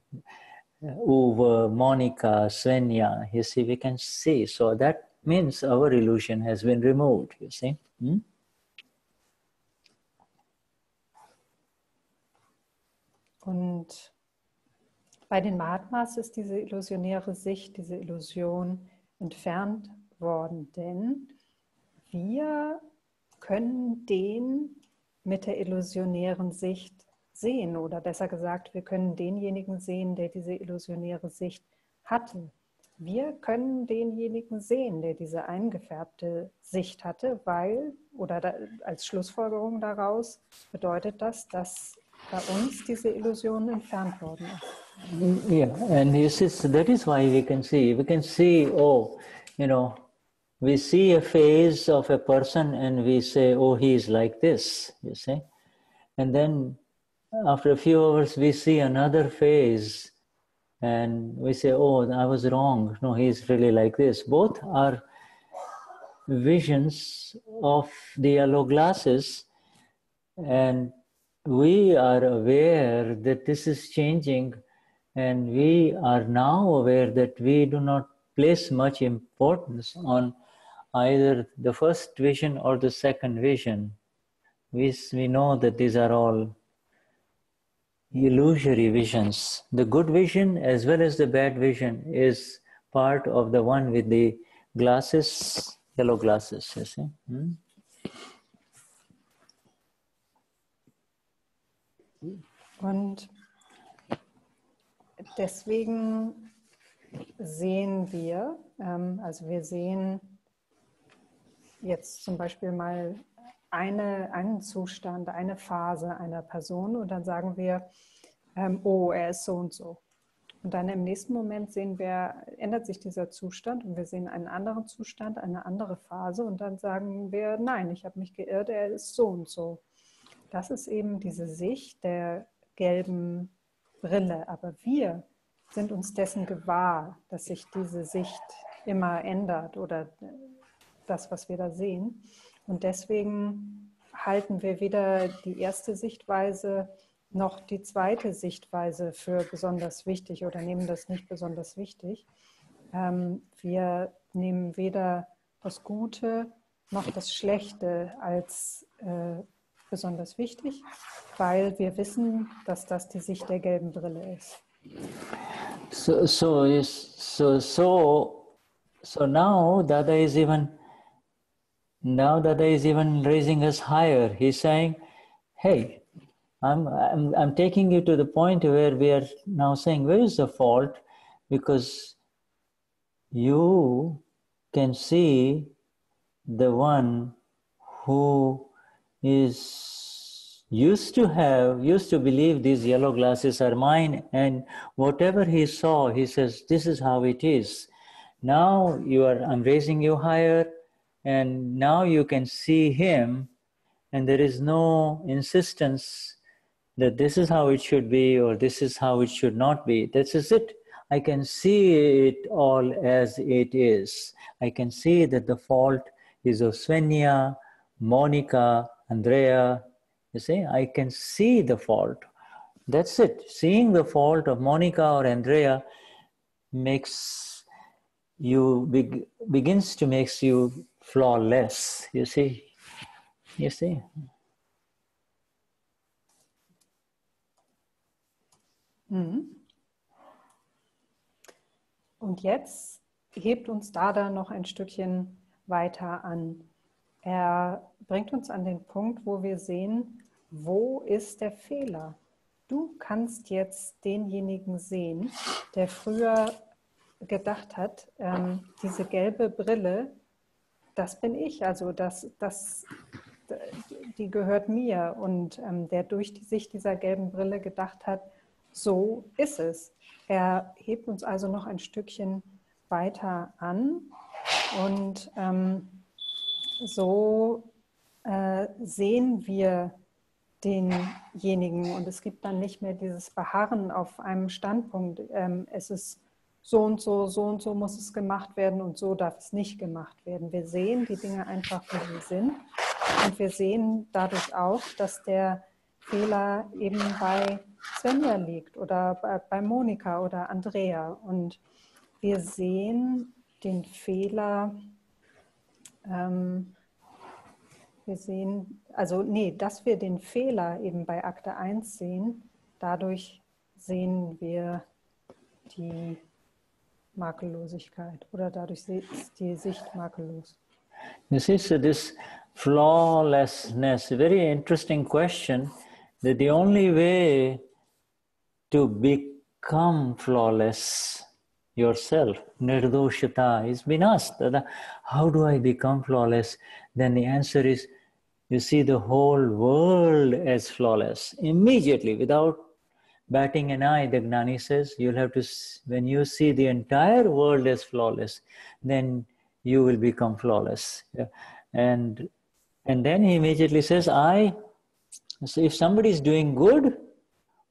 [SPEAKER 2] Uwe, Monica, Swenja, you see, we can see. So that means our illusion has been removed, you see.
[SPEAKER 6] Und bei den Mahatmas ist diese illusionäre Sicht, diese Illusion entfernt worden, denn wir können den mit der illusionären Sicht sehen, oder besser gesagt, wir können denjenigen sehen, der diese illusionäre Sicht hatte. Wir können denjenigen sehen, der diese eingefärbte Sicht hatte, weil, oder als Schlussfolgerung daraus bedeutet das, dass bei uns diese Illusion entfernt worden ist.
[SPEAKER 2] Yeah, and that is why we can see, oh, you know, we see a face of a person and we say, oh, he is like this, you see. And then after a few hours, we see another face and we say, oh, I was wrong. No, he is really like this. Both are visions of the yellow glasses, and we are aware that this is changing, and we are now aware that we do not place much importance on either the first vision or the second vision. We know that these are all illusory visions. The good vision as well as the bad vision is part of the one with the glasses, yellow glasses, you see.
[SPEAKER 6] Und deswegen sehen wir, also wir sehen jetzt zum Beispiel mal einen Zustand, eine Phase einer Person und dann sagen wir, oh, er ist so und so. Und dann im nächsten Moment sehen wir, ändert sich dieser Zustand und wir sehen einen anderen Zustand, eine andere Phase und dann sagen wir, nein, ich habe mich geirrt, er ist so und so. Das ist eben diese Sicht der gelben Brille. Aber wir sind uns dessen gewahr, dass sich diese Sicht immer ändert oder das, was wir da sehen. Und deswegen halten wir weder die erste Sichtweise noch die zweite Sichtweise für besonders wichtig oder nehmen das nicht besonders wichtig. Wir nehmen weder das Gute noch das Schlechte als besonders wichtig, weil wir wissen, dass das die Sicht der gelben Brille ist.
[SPEAKER 2] So now Dada is even raising us higher. He's saying, hey, I'm taking you to the point where we are now saying, where is the fault? Because you can see the one who is used to believe these yellow glasses are mine, and whatever he saw, he says, this is how it is. Now I'm raising you higher, and now you can see him, and there is no insistence that this is how it should be or this is how it should not be. That's just it. I can see it all as it is. I can see that the fault is of Swenja, Monica, Andrea. You see, I can see the fault. That's it. Seeing the fault of Monica or Andrea begins to make you flawless. You see.
[SPEAKER 6] Und jetzt hebt uns Dada noch ein Stückchen weiter an. Er bringt uns an den Punkt, wo wir sehen, wo ist der Fehler? Du kannst jetzt denjenigen sehen, der früher gedacht hat, diese gelbe Brille, das bin ich, also die gehört mir, und der durch die Sicht dieser gelben Brille gedacht hat, so ist es. Er hebt uns also noch ein Stückchen weiter an und so sehen wir denjenigen und es gibt dann nicht mehr dieses Beharren auf einem Standpunkt. Es ist so und so muss es gemacht werden und so darf es nicht gemacht werden. Wir sehen die Dinge einfach, wie sie sind, und wir sehen dadurch auch, dass der Fehler eben bei Swenja liegt oder bei Monika oder Andrea. Und wir sehen den Fehler, dass wir den Fehler eben bei Akte 1 sehen, dadurch sehen wir die Makellosigkeit oder dadurch ist die Sicht makellos.
[SPEAKER 2] You see, so this flawlessness, very interesting question, that the only way to become flawless yourself, nirdoshita, is been asked. How do I become flawless? Then the answer is, you see the whole world as flawless. Immediately, without batting an eye, the Gnani says, you'll have to, when you see the entire world as flawless, then you will become flawless. Yeah. And then he immediately says, so if somebody is doing good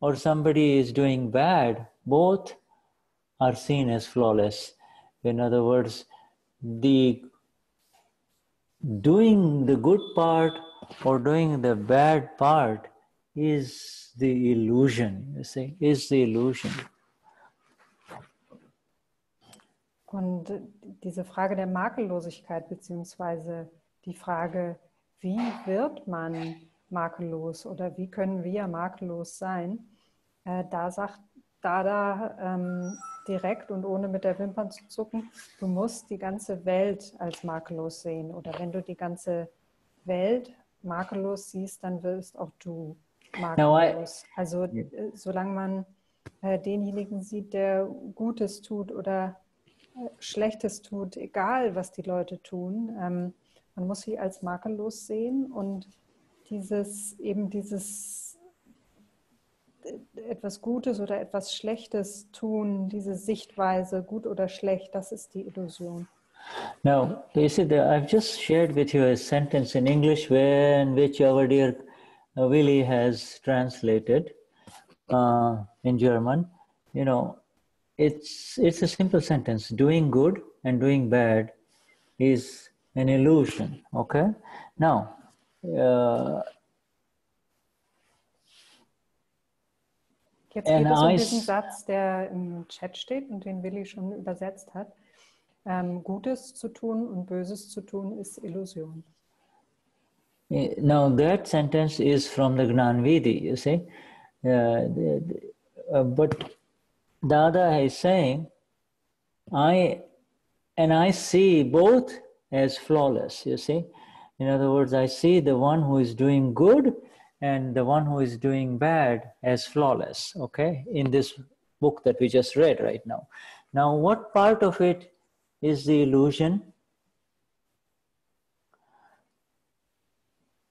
[SPEAKER 2] or somebody is doing bad, both are seen as flawless. In other words, the doing the good part or doing the bad part is the illusion, you see, is the illusion.
[SPEAKER 6] Und diese Frage der Makellosigkeit beziehungsweise die Frage, wie wird man makellos oder wie können wir makellos sein, da sagt Dada direkt und ohne mit der Wimpern zu zucken, du musst die ganze Welt als makellos sehen. Oder wenn du die ganze Welt makellos siehst, dann wirst auch du makellos. Also solange man denjenigen sieht, der Gutes tut oder Schlechtes tut, egal was die Leute tun, man muss sie als makellos sehen und dieses etwas Gutes oder etwas Schlechtes tun, diese Sichtweise, gut oder schlecht, das ist die Illusion.
[SPEAKER 2] Now, you see, I've just shared with you a sentence in English in which our dear Willie has translated in German. You know, it's a simple sentence. Doing good and doing bad is an illusion, okay? Now,
[SPEAKER 6] jetzt geht es um diesen Satz, der im Chat steht und den Willi schon übersetzt hat. Gutes zu tun und Böses zu tun ist Illusion.
[SPEAKER 2] Now that sentence is from the Gnanvidi, you see. But Dada is saying, I see both as flawless, you see. In other words, I see the one who is doing good and the one who is doing bad as flawless, okay, in this book that we just read right now. Now, what part of it is the illusion?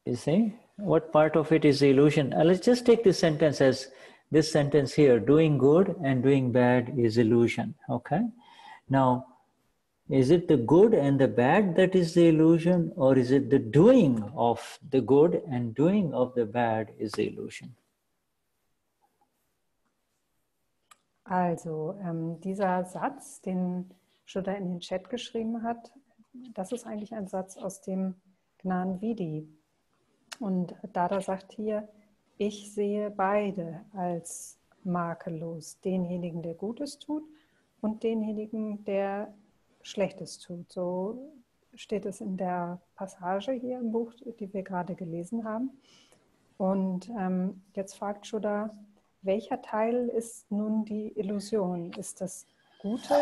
[SPEAKER 2] You see, what part of it is the illusion? Let's just take this sentence as this sentence here, doing good and doing bad is illusion, okay? Now, is it the good and the bad that is the illusion, or is it the doing of the good and doing of the bad is the illusion?
[SPEAKER 6] Also, dieser Satz, den Shuddha in den Chat geschrieben hat, das ist eigentlich ein Satz aus dem Gnanvidi. Und Dada sagt hier, ich sehe beide als makellos. Denjenigen, der Gutes tut und denjenigen, der Schlechtes tut. So steht es in der Passage hier im Buch, die wir gerade gelesen haben. Und jetzt fragt Shuddha, welcher Teil ist nun die Illusion? Ist das Gute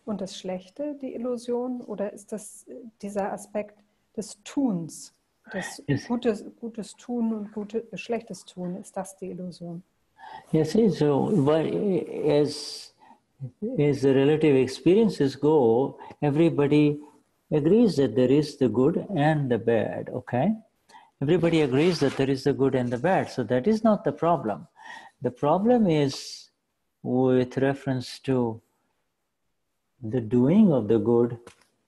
[SPEAKER 6] und das Schlechte die Illusion oder ist das dieser Aspekt des Tuns, das Gutes tun und Schlechtes tun, ist das die Illusion?
[SPEAKER 2] Yes, so as the relative experiences go, everybody agrees that there is the good and the bad, okay? Everybody agrees that there is the good and the bad, so that is not the problem. The problem is with reference to the doing of the good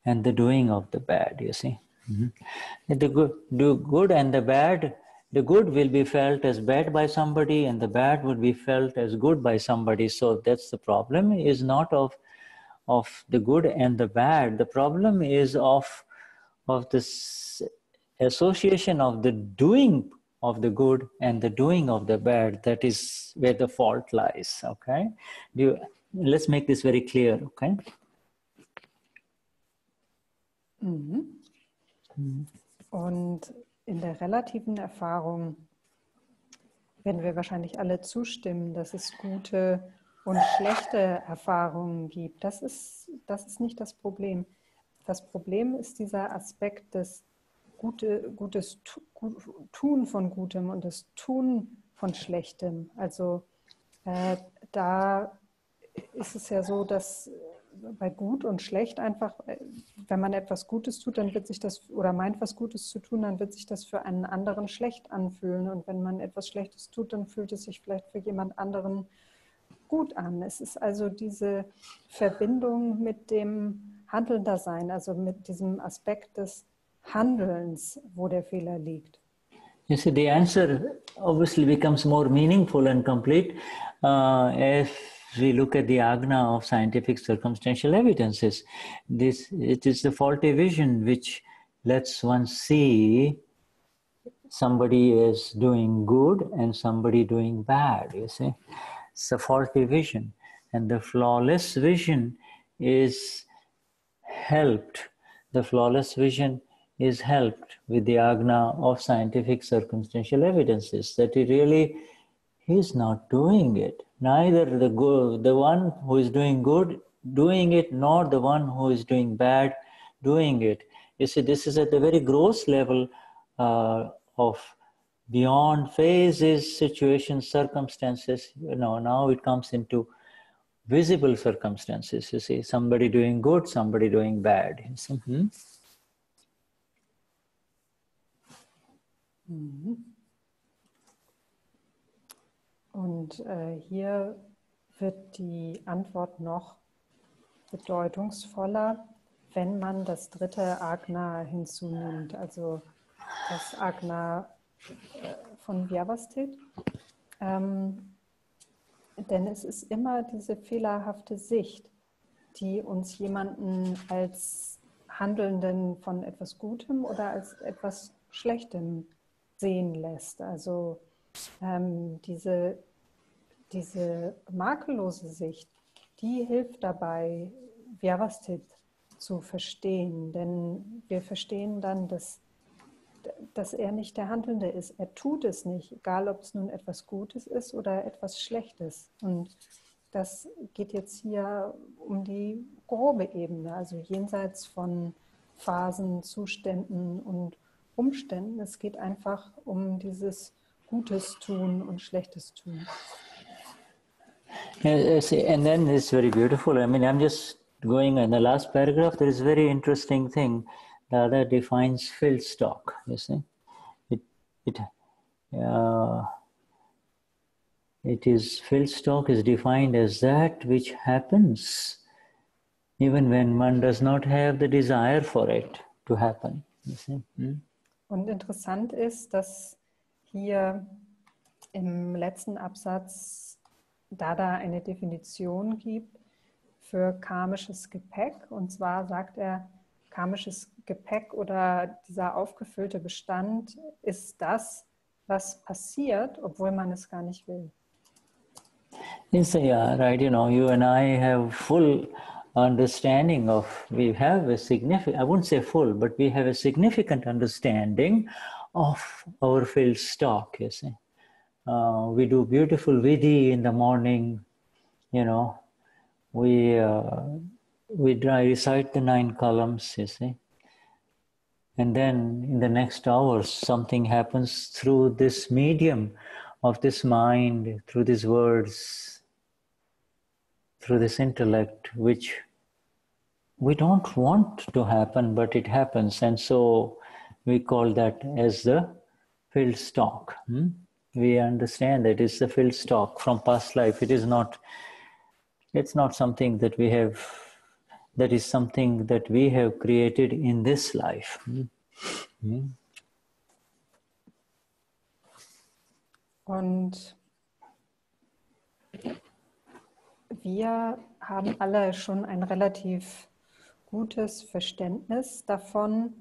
[SPEAKER 2] and the doing of the bad, you see. Mm-hmm. The good and the bad, the good will be felt as bad by somebody and the bad would be felt as good by somebody. So that's the problem, is not of the good and the bad. The problem is of this association of the doing of the good and the doing of the bad. That is where the fault lies, okay? Let's make this very clear, okay?
[SPEAKER 6] Mhm. Und in der relativen Erfahrung werden wir wahrscheinlich alle zustimmen, dass es gute und schlechte Erfahrungen gibt. Das ist das ist nicht das Problem. Das Problem ist dieser Aspekt des Tun von Gutem und das Tun von Schlechtem. Also da ist es ja so, dass bei Gut und Schlecht einfach, wenn man etwas Gutes tut, dann wird sich das, oder meint was Gutes zu tun, dann wird sich das für einen anderen schlecht anfühlen. Und wenn man etwas Schlechtes tut, dann fühlt es sich vielleicht für jemand anderen gut an. Es ist also diese Verbindung mit dem Handelndersein, also mit diesem Aspekt des Handelns, wo der Fehler liegt.
[SPEAKER 2] You see, the answer obviously becomes more meaningful and complete if we look at the agna of scientific circumstantial evidences. It is the faulty vision which lets one see somebody is doing good and somebody doing bad, you see. It's a faulty vision. And the flawless vision is helped. The flawless vision is helped with the agna of scientific circumstantial evidences that he's not doing it. Neither the one who is doing good doing it, nor the one who is doing bad doing it. You see, this is at the very gross level of beyond phases, situations, circumstances. You know, now it comes into visible circumstances. You see, somebody doing good, somebody doing bad. You see?
[SPEAKER 6] Und hier wird die Antwort noch bedeutungsvoller, wenn man das dritte Agna hinzunimmt, also das Agna von Vyavasthit. Denn es ist immer diese fehlerhafte Sicht, die uns jemanden als Handelnden von etwas Gutem oder als etwas Schlechtem sehen lässt. Also diese makellose Sicht, die hilft dabei, Vyavasthit zu verstehen. Denn wir verstehen dann, dass er nicht der Handelnde ist. Er tut es nicht, egal ob es nun etwas Gutes ist oder etwas Schlechtes. Und das geht jetzt hier um die grobe Ebene, also jenseits von Phasen, Zuständen und Umständen. Es geht einfach um dieses Gutes tun und Schlechtes tun.
[SPEAKER 2] And then it's very beautiful. I mean, I'm just going in the last paragraph. There is a very interesting thing. The other defines field stock. You see, it is field stock is defined as that which happens even when one does not have the desire for it to happen. You see?
[SPEAKER 6] Und interessant ist, dass hier im letzten Absatz Dada eine Definition gibt für karmisches Gepäck. Und zwar sagt er, karmisches Gepäck oder dieser aufgefüllte Bestand ist das, was passiert, obwohl man es gar nicht will.
[SPEAKER 2] Yes, yeah, right. You know, you and I have full understanding of, we have a significant, I wouldn't say full, but we have a significant understanding of our field stock, you see. We do beautiful vidhi in the morning, you know. We recite the 9 columns, you see. And then in the next hours, something happens through this medium of this mind, through these words, through this intellect, which we don't want to happen, but it happens. And so we call that as the field stock. We understand that it's the field stock from past life. It's not something that we have, that is something that we have created in this life.
[SPEAKER 6] Und wir haben alle schon ein relativ gutes Verständnis davon,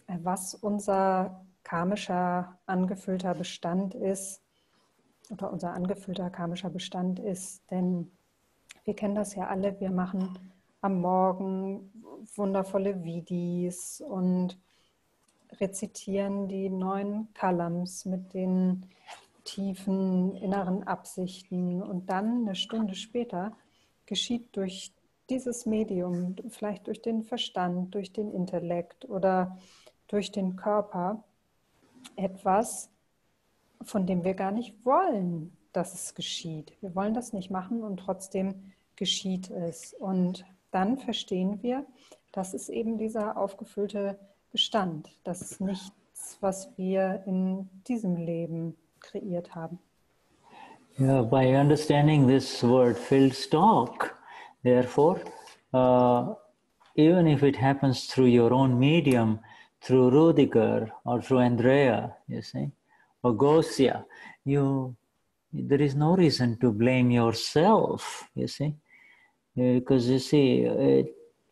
[SPEAKER 6] was unser karmischer angefüllter Bestand ist oder unser angefüllter karmischer Bestand ist. Denn wir kennen das ja alle, wir machen am Morgen wundervolle Vidis und rezitieren die 9 Kalams mit den tiefen inneren Absichten. Und dann, eine Stunde später, geschieht durch dieses Medium, vielleicht durch den Verstand, durch den Intellekt oder durch den Körper, etwas, von dem wir gar nicht wollen, dass es geschieht. Wir wollen das nicht machen und trotzdem geschieht es. Und dann verstehen wir, das ist eben dieser aufgefüllte Bestand. Das ist nichts, was wir in diesem Leben kreiert haben.
[SPEAKER 2] Yeah, by understanding this word filled stock, therefore, even if it happens through your own medium, through Rudiger or through Andrea, you see, or Gosia, there is no reason to blame yourself, you see, because you see,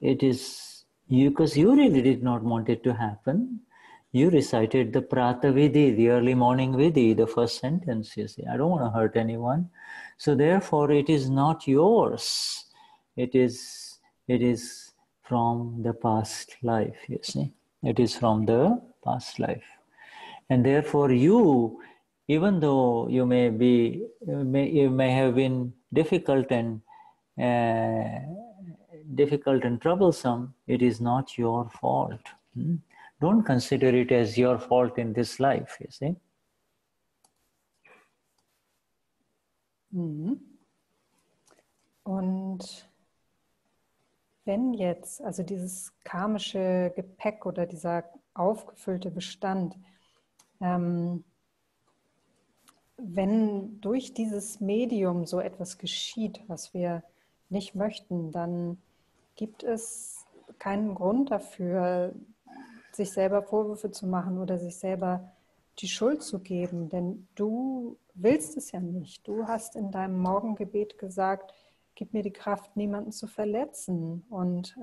[SPEAKER 2] it is you, because you really did not want it to happen. You recited the Prata Vidhi, the early morning Vidhi, the first sentence, you see. I don't want to hurt anyone. So therefore, it is not yours. It is from the past life, you see. It is from the past life. And therefore, you, even though you may have been difficult and troublesome, it is not your fault. Don't consider it as your fault in this life, you see.
[SPEAKER 6] Und wenn jetzt, also dieses karmische Gepäck oder dieser aufgefüllte Bestand, wenn durch dieses Medium so etwas geschieht, was wir nicht möchten, dann gibt es keinen Grund dafür, sich selber Vorwürfe zu machen oder sich selber die Schuld zu geben, denn du willst es ja nicht. Du hast in deinem Morgengebet gesagt, gib mir die Kraft, niemanden zu verletzen. Und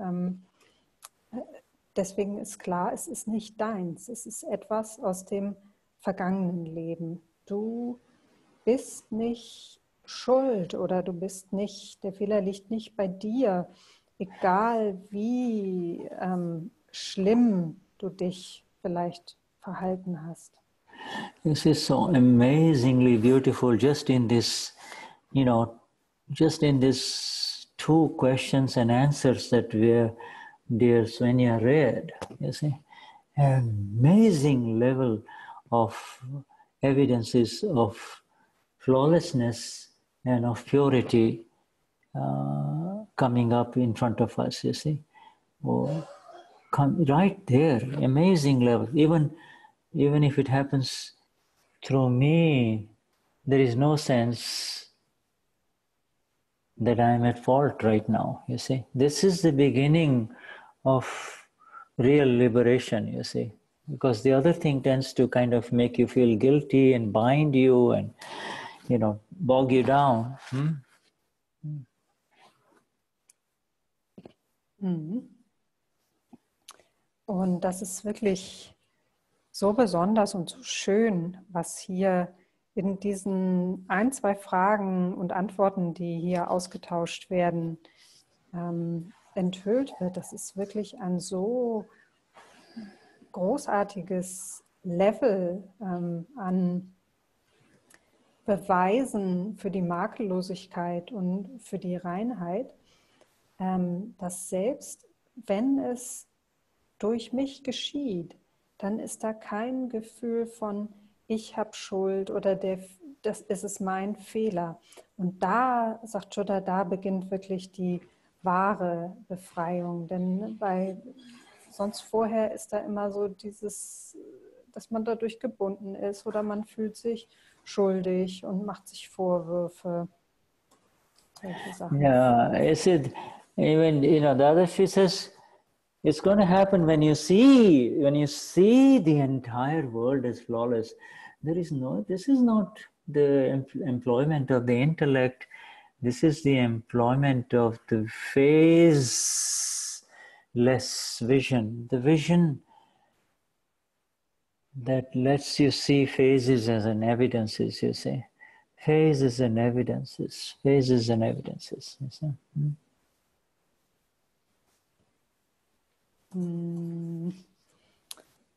[SPEAKER 6] deswegen ist klar, es ist nicht deins. Es ist etwas aus dem vergangenen Leben. Du bist nicht schuld oder du bist nicht, der Fehler liegt nicht bei dir, egal wie schlimm du dich vielleicht verhalten hast.
[SPEAKER 2] This is so amazingly beautiful just in this, just in this 2 questions and answers that dear Swenja read, you see. Amazing level of evidences of flawlessness and of purity coming up in front of us, you see. Come right there, amazing level. Even if it happens through me, there is no sense that I am at fault right now, you see. This is the beginning of real liberation, you see. Because the other thing tends to kind of make you feel guilty and bind you and, bog you down.
[SPEAKER 6] Und das ist wirklich so besonders und so schön, was hier in diesen 1, 2 Fragen und Antworten, die hier ausgetauscht werden, enthüllt wird. Das ist wirklich ein so großartiges Level an Beweisen für die Makellosigkeit und für die Reinheit, dass selbst wenn es durch mich geschieht, dann ist da kein Gefühl von, ich habe Schuld oder das ist es mein Fehler. Und da, sagt Shuddha, da beginnt wirklich die wahre Befreiung. Denn sonst vorher ist da immer so dieses, dass man dadurch gebunden ist oder man fühlt sich schuldig und macht sich Vorwürfe. Solche Sachen.
[SPEAKER 2] Yeah, even Dadashri says, it's going to happen when you see the entire world as flawless. This is not the employment of the intellect. This is the employment of the phaseless vision, the vision that lets you see phases as an evidences, you see. Phases and evidences, phases and evidences. You see?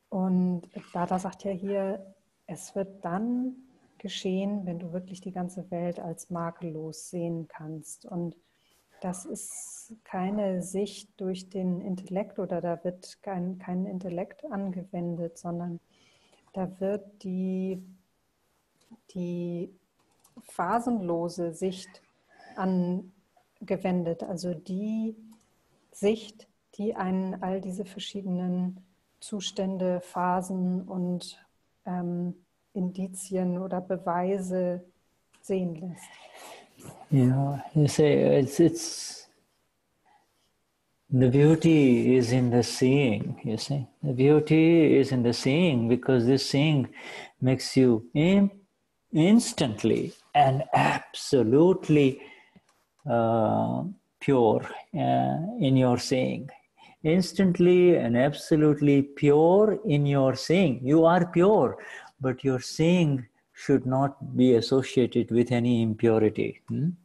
[SPEAKER 6] Und Dada sagt ja hier, es wird dann geschehen, wenn du wirklich die ganze Welt als makellos sehen kannst. Und das ist keine Sicht durch den Intellekt oder da wird kein Intellekt angewendet, sondern da wird die phasenlose Sicht angewendet, also die Sicht, die einen all diese verschiedenen Zustände, Phasen und Indizien oder Beweise sehen lässt.
[SPEAKER 2] Yeah, you say it's the beauty is in the seeing, you see. The beauty is in the seeing because this seeing makes you instantly and absolutely pure in your seeing. Instantly and absolutely pure in your seeing. You are pure, but your seeing should not be associated with any impurity.
[SPEAKER 6] Mhm.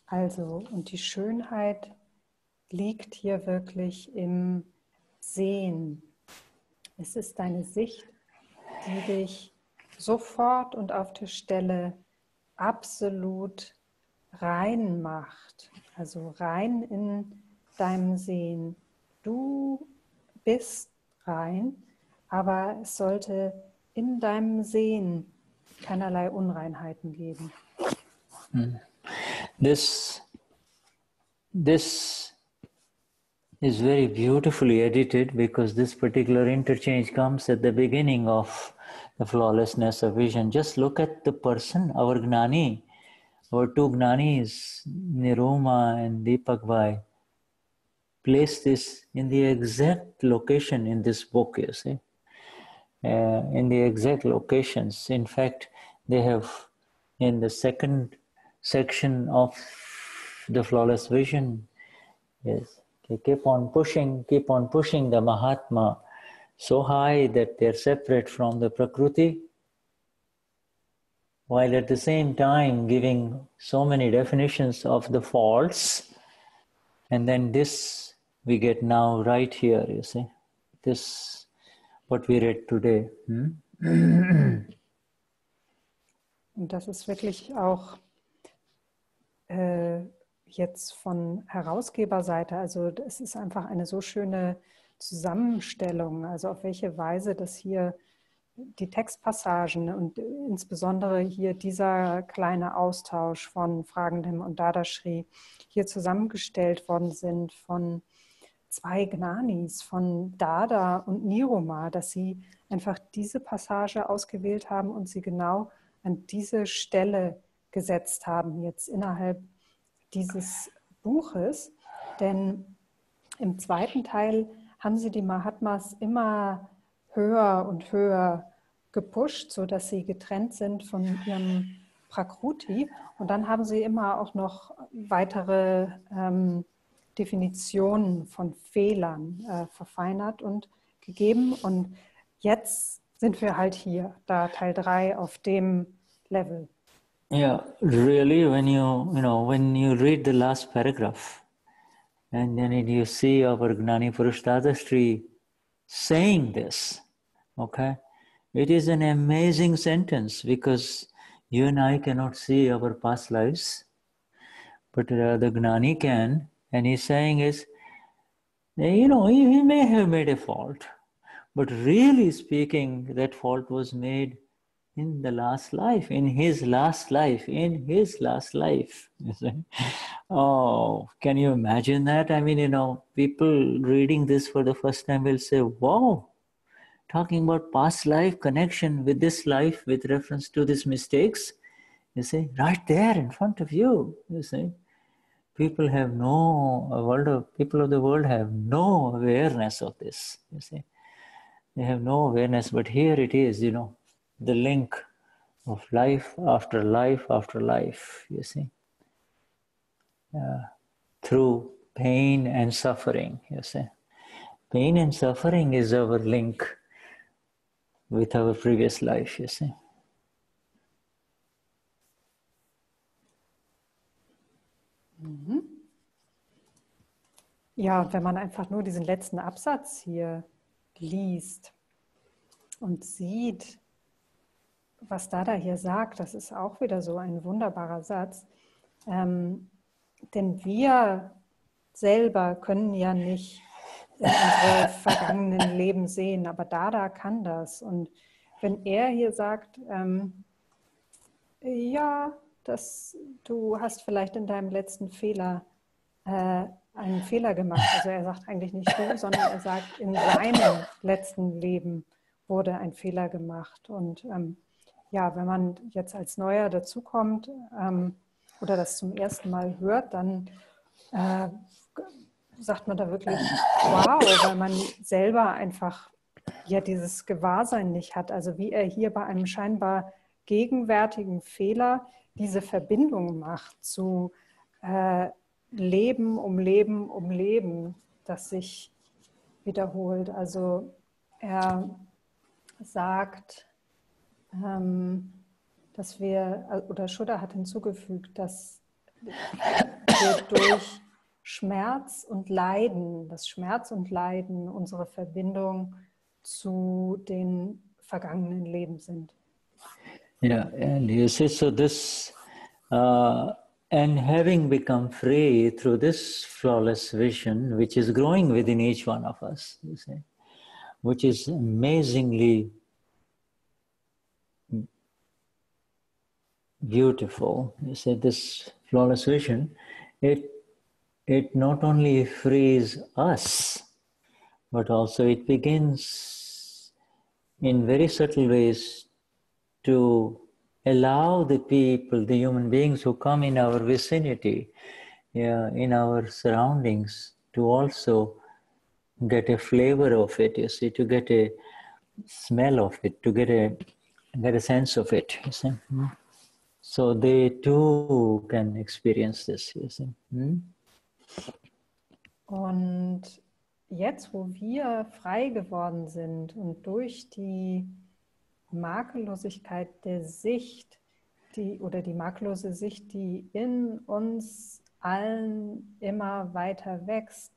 [SPEAKER 6] Also, und die Schönheit liegt hier wirklich im Sehen. Es ist deine Sicht, die dich sofort und auf der Stelle absolut rein macht. Also rein in deinem Sehen. Du bist rein, aber es sollte in deinem Sehen keinerlei Unreinheiten geben.
[SPEAKER 2] This is very beautifully edited because this particular interchange comes at the beginning of the flawlessness of vision. Just look at the person, our Gnani, our two Gnanis, Niruma and Deepak Bhai, place this in the exact location in this book, you see. In the exact locations. In fact, they have in the second section of the flawless vision, yes, they keep on pushing the Mahatma so high that they're separate from the Prakriti, while at the same time giving so many definitions of the faults. And then this we get now right here, you see. This, what we read today.
[SPEAKER 6] Und das ist wirklich auch jetzt von Herausgeberseite, also es ist einfach eine so schöne Zusammenstellung, also auf welche Weise das hier die Textpassagen und insbesondere hier dieser kleine Austausch von Fragendem und Dadashri hier zusammengestellt worden sind von zwei Gnanis, von Dada und Niruma, dass sie einfach diese Passage ausgewählt haben und sie genau an diese Stelle gesetzt haben, jetzt innerhalb dieses Buches. Denn im zweiten Teil haben sie die Mahatmas immer höher und höher gepusht, sodass sie getrennt sind von ihrem Prakruti. Und dann haben sie immer auch noch weitere Definitionen von Fehlern verfeinert und gegeben. Und jetzt sind wir halt hier, da Teil 3 auf dem Level.
[SPEAKER 2] Yeah, really, when you read the last paragraph, and then you see our Gnani Purush Dadashri saying this, okay? It is an amazing sentence because you and I cannot see our past lives, but the Gnani can, and he's saying is, he may have made a fault, but really speaking, that fault was made in the last life, in his last life. You see? Oh, can you imagine that? I mean, people reading this for the first time will say, wow, talking about past life connection with this life with reference to these mistakes, you see, right there in front of you, you see. People of the world have no awareness of this, you see. They have no awareness, but here it is, the link of life after life after life, you see. Through pain and suffering, you see. Pain and suffering is our link with our previous life, you see.
[SPEAKER 6] Mhm. Ja, und wenn man einfach nur diesen letzten Absatz hier liest und sieht, was Dada hier sagt, das ist auch wieder so ein wunderbarer Satz. Denn wir selber können ja nicht in unsere vergangenen Leben sehen, aber Dada kann das. Und wenn er hier sagt, ja, du hast vielleicht in deinem letzten Fehler einen Fehler gemacht. Also er sagt eigentlich nicht du, sondern er sagt, in seinem letzten Leben wurde ein Fehler gemacht. Und ja, wenn man jetzt als Neuer dazukommt oder das zum ersten Mal hört, dann sagt man da wirklich wow, weil man selber einfach ja dieses Gewahrsein nicht hat. Also wie er hier bei einem scheinbar gegenwärtigen Fehler diese Verbindung macht zu Leben um Leben um Leben, das sich wiederholt. Also er sagt, dass wir, oder Shuddha hat hinzugefügt, dass wir durch Schmerz und Leiden, das Schmerz und Leiden unsere Verbindung zu den vergangenen Leben sind.
[SPEAKER 2] Yeah, and you see, so this, and having become free through this flawless vision, which is growing within each one of us, you see, which is amazingly beautiful. You see, this flawless vision, it not only frees us, but also it begins in very subtle ways to allow the people, the human beings who come in our vicinity, in our surroundings, to also get a flavor of it, you see, to get a smell of it, to get a sense of it, you see. So they too can experience this, you see.
[SPEAKER 6] Und jetzt, wo wir frei geworden sind und durch die Makellosigkeit der Sicht, die makellose Sicht, die in uns allen immer weiter wächst,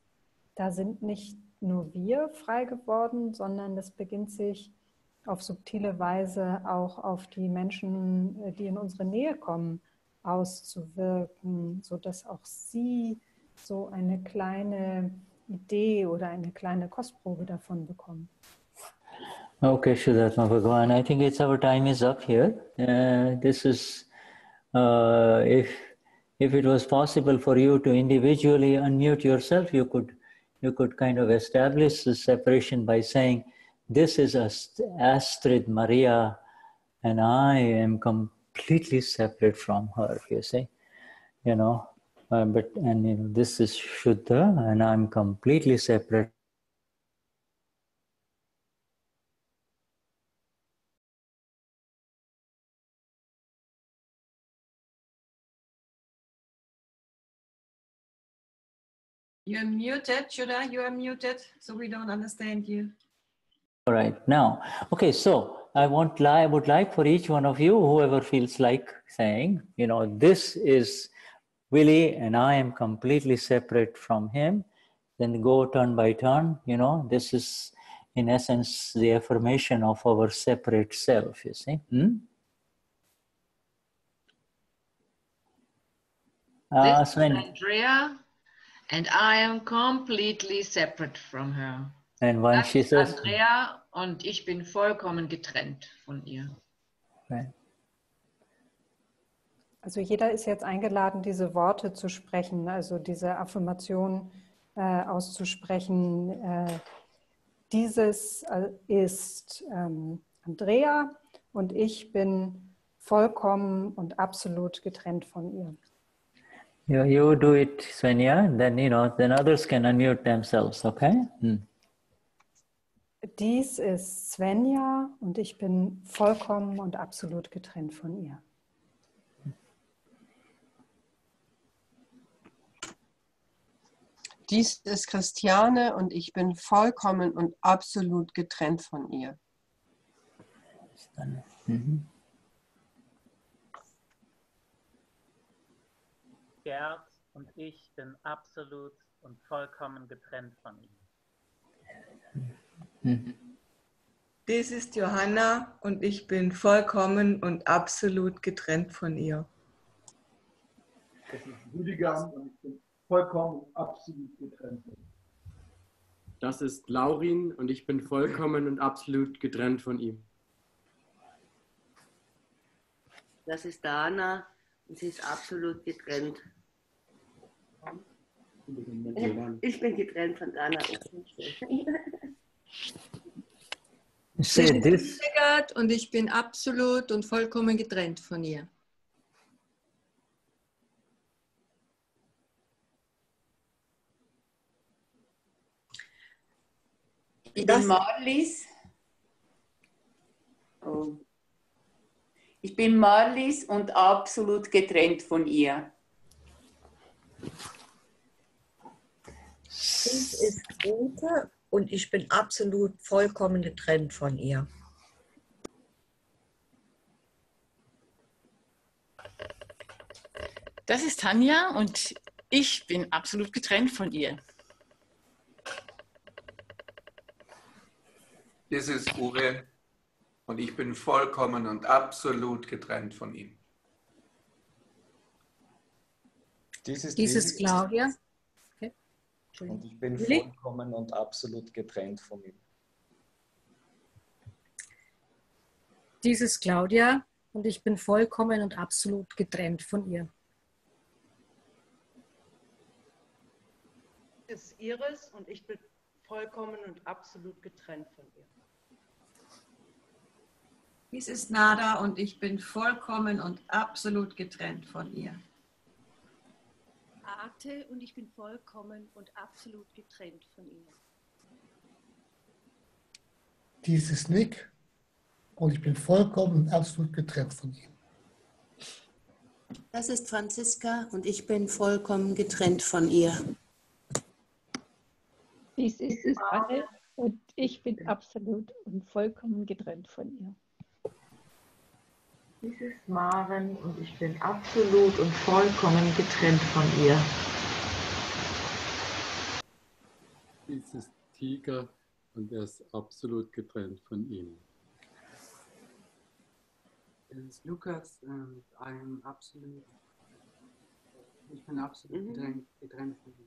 [SPEAKER 6] da sind nicht nur wir frei geworden, sondern das beginnt sich auf subtile Weise auch auf die Menschen, die in unsere Nähe kommen, auszuwirken, sodass auch sie so eine kleine Idee oder eine kleine Kostprobe davon bekommen.
[SPEAKER 2] Okay, Vishuddhatma Bhagavan, I think our time is up here. This is, if it was possible for you to individually unmute yourself, you could kind of establish the separation by saying, this is Astrid Maria, and I am completely separate from her, you see, this is Shuddha, and I'm completely separate.
[SPEAKER 7] You're muted, Shuddha, you are muted, so we don't understand you.
[SPEAKER 2] All right, now, okay, so I would like for each one of you, whoever feels like saying, this is Willie and I am completely separate from him, then go turn by turn, this is in essence the affirmation of our separate self, you see.
[SPEAKER 7] This is
[SPEAKER 2] Swenja.
[SPEAKER 7] Andrea, and I am completely separate from her.
[SPEAKER 2] And when
[SPEAKER 7] Das
[SPEAKER 2] she
[SPEAKER 7] ist
[SPEAKER 2] says,
[SPEAKER 7] Andrea und ich bin vollkommen getrennt von ihr.
[SPEAKER 2] right.
[SPEAKER 6] Also jeder ist jetzt eingeladen, diese Worte zu sprechen, also diese Affirmation auszusprechen. Dieses ist Andrea und ich bin vollkommen und absolut getrennt von ihr.
[SPEAKER 2] You do it, Swenja, then then others can unmute themselves, okay?
[SPEAKER 6] Dies ist Swenja und ich bin vollkommen und absolut getrennt von ihr.
[SPEAKER 8] Dies ist Christiane und ich bin vollkommen und absolut getrennt von ihr.
[SPEAKER 9] Gerd und ich bin absolut und vollkommen getrennt von ihm.
[SPEAKER 10] Dies ist Johanna und ich bin vollkommen und absolut getrennt von ihr.
[SPEAKER 11] Das ist Rüdiger und ich bin vollkommen und absolut getrennt von ihm.
[SPEAKER 12] Das ist Laurin und ich bin vollkommen und absolut getrennt von ihm.
[SPEAKER 13] Das ist Dana und sie ist absolut getrennt. Ich bin getrennt von Dana.
[SPEAKER 2] Say this.
[SPEAKER 14] Und ich bin absolut und vollkommen getrennt von ihr.
[SPEAKER 15] Ich bin Marlies. Oh. Ich bin Marlies und absolut getrennt von ihr.
[SPEAKER 16] Dies ist Ute und ich bin absolut vollkommen getrennt von ihr.
[SPEAKER 17] Das ist Tanja und ich bin absolut getrennt von ihr.
[SPEAKER 1] Das ist Uwe und ich bin vollkommen und absolut getrennt von ihm.
[SPEAKER 18] Dies
[SPEAKER 14] ist Claudia.
[SPEAKER 18] Okay. Und ich bin vollkommen und absolut getrennt von ihm.
[SPEAKER 14] Dies ist Claudia und ich bin vollkommen und absolut getrennt von ihr.
[SPEAKER 19] Das ist Iris und ich bin vollkommen und absolut getrennt von ihr.
[SPEAKER 7] Dies ist Nada und ich bin vollkommen und absolut getrennt von ihr.
[SPEAKER 20] Arte und ich bin vollkommen und absolut getrennt von ihr.
[SPEAKER 21] Dies ist Nick und ich bin vollkommen und absolut getrennt von ihm.
[SPEAKER 22] Das ist Franziska und ich bin vollkommen getrennt von ihr.
[SPEAKER 23] Dies ist Anne und ich bin absolut und vollkommen getrennt von ihr.
[SPEAKER 24] Dies ist Maren und ich bin absolut und vollkommen getrennt von ihr.
[SPEAKER 25] Dies ist Tiger und er ist absolut getrennt von ihm.
[SPEAKER 26] Das ist Lukas und ich bin absolut getrennt von ihm.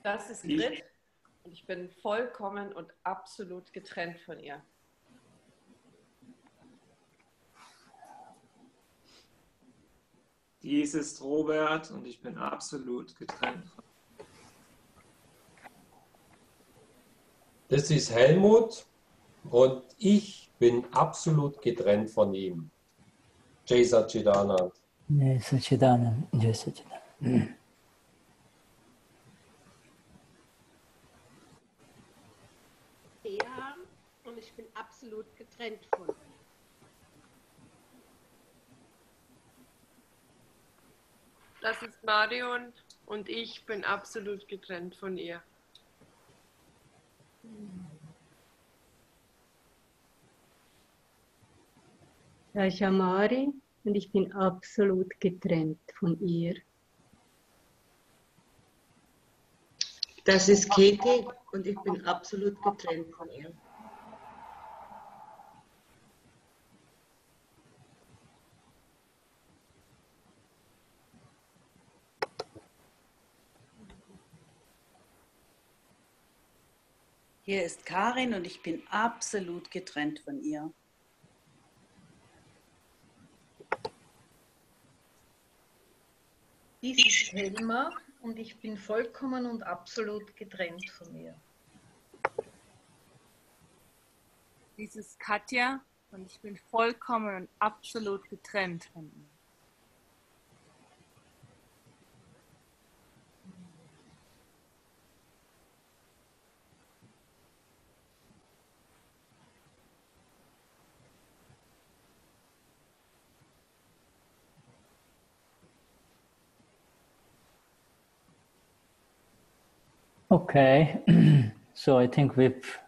[SPEAKER 19] Das ist Grit und ich bin vollkommen und absolut getrennt von ihr.
[SPEAKER 27] Dies ist Robert und ich bin absolut getrennt von ihm.
[SPEAKER 28] Das ist Helmut und ich bin absolut getrennt von ihm. Jai Satchidanand.
[SPEAKER 2] Jai Satchidanand. Jai Satchidanand.
[SPEAKER 20] Und ich bin absolut getrennt von ihr.
[SPEAKER 8] Das ist Marion und ich bin absolut getrennt von ihr.
[SPEAKER 20] Rajamari und ich bin absolut getrennt von ihr.
[SPEAKER 22] Das ist Keti und ich bin absolut getrennt von ihr.
[SPEAKER 15] Hier ist Karin und ich bin absolut getrennt von ihr.
[SPEAKER 20] Dies ist Helma und ich bin vollkommen und absolut getrennt von ihr.
[SPEAKER 29] Dies ist Katja und ich bin vollkommen und absolut getrennt von ihr.
[SPEAKER 2] Okay, so I think we've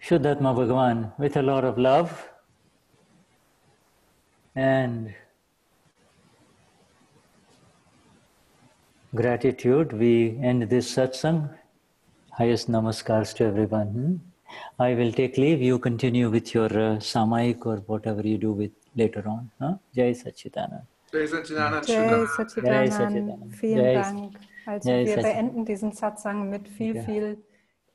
[SPEAKER 2] Shuddhatma Bhagavan with a lot of love and gratitude, we end this satsang. Highest namaskars to everyone. I will take leave. You continue with your samaik or whatever you do with later on. Jai Satchidanand.
[SPEAKER 1] Jai Satchidanand.
[SPEAKER 3] Jai Satchidanand. Vielen
[SPEAKER 2] Jai
[SPEAKER 3] Dank. Also
[SPEAKER 2] Jai
[SPEAKER 3] wir
[SPEAKER 2] Satchidanand.
[SPEAKER 3] beenden diesen Satsang mit viel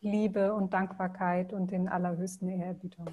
[SPEAKER 3] Liebe und Dankbarkeit und den allerhöchsten Ehrerbietung.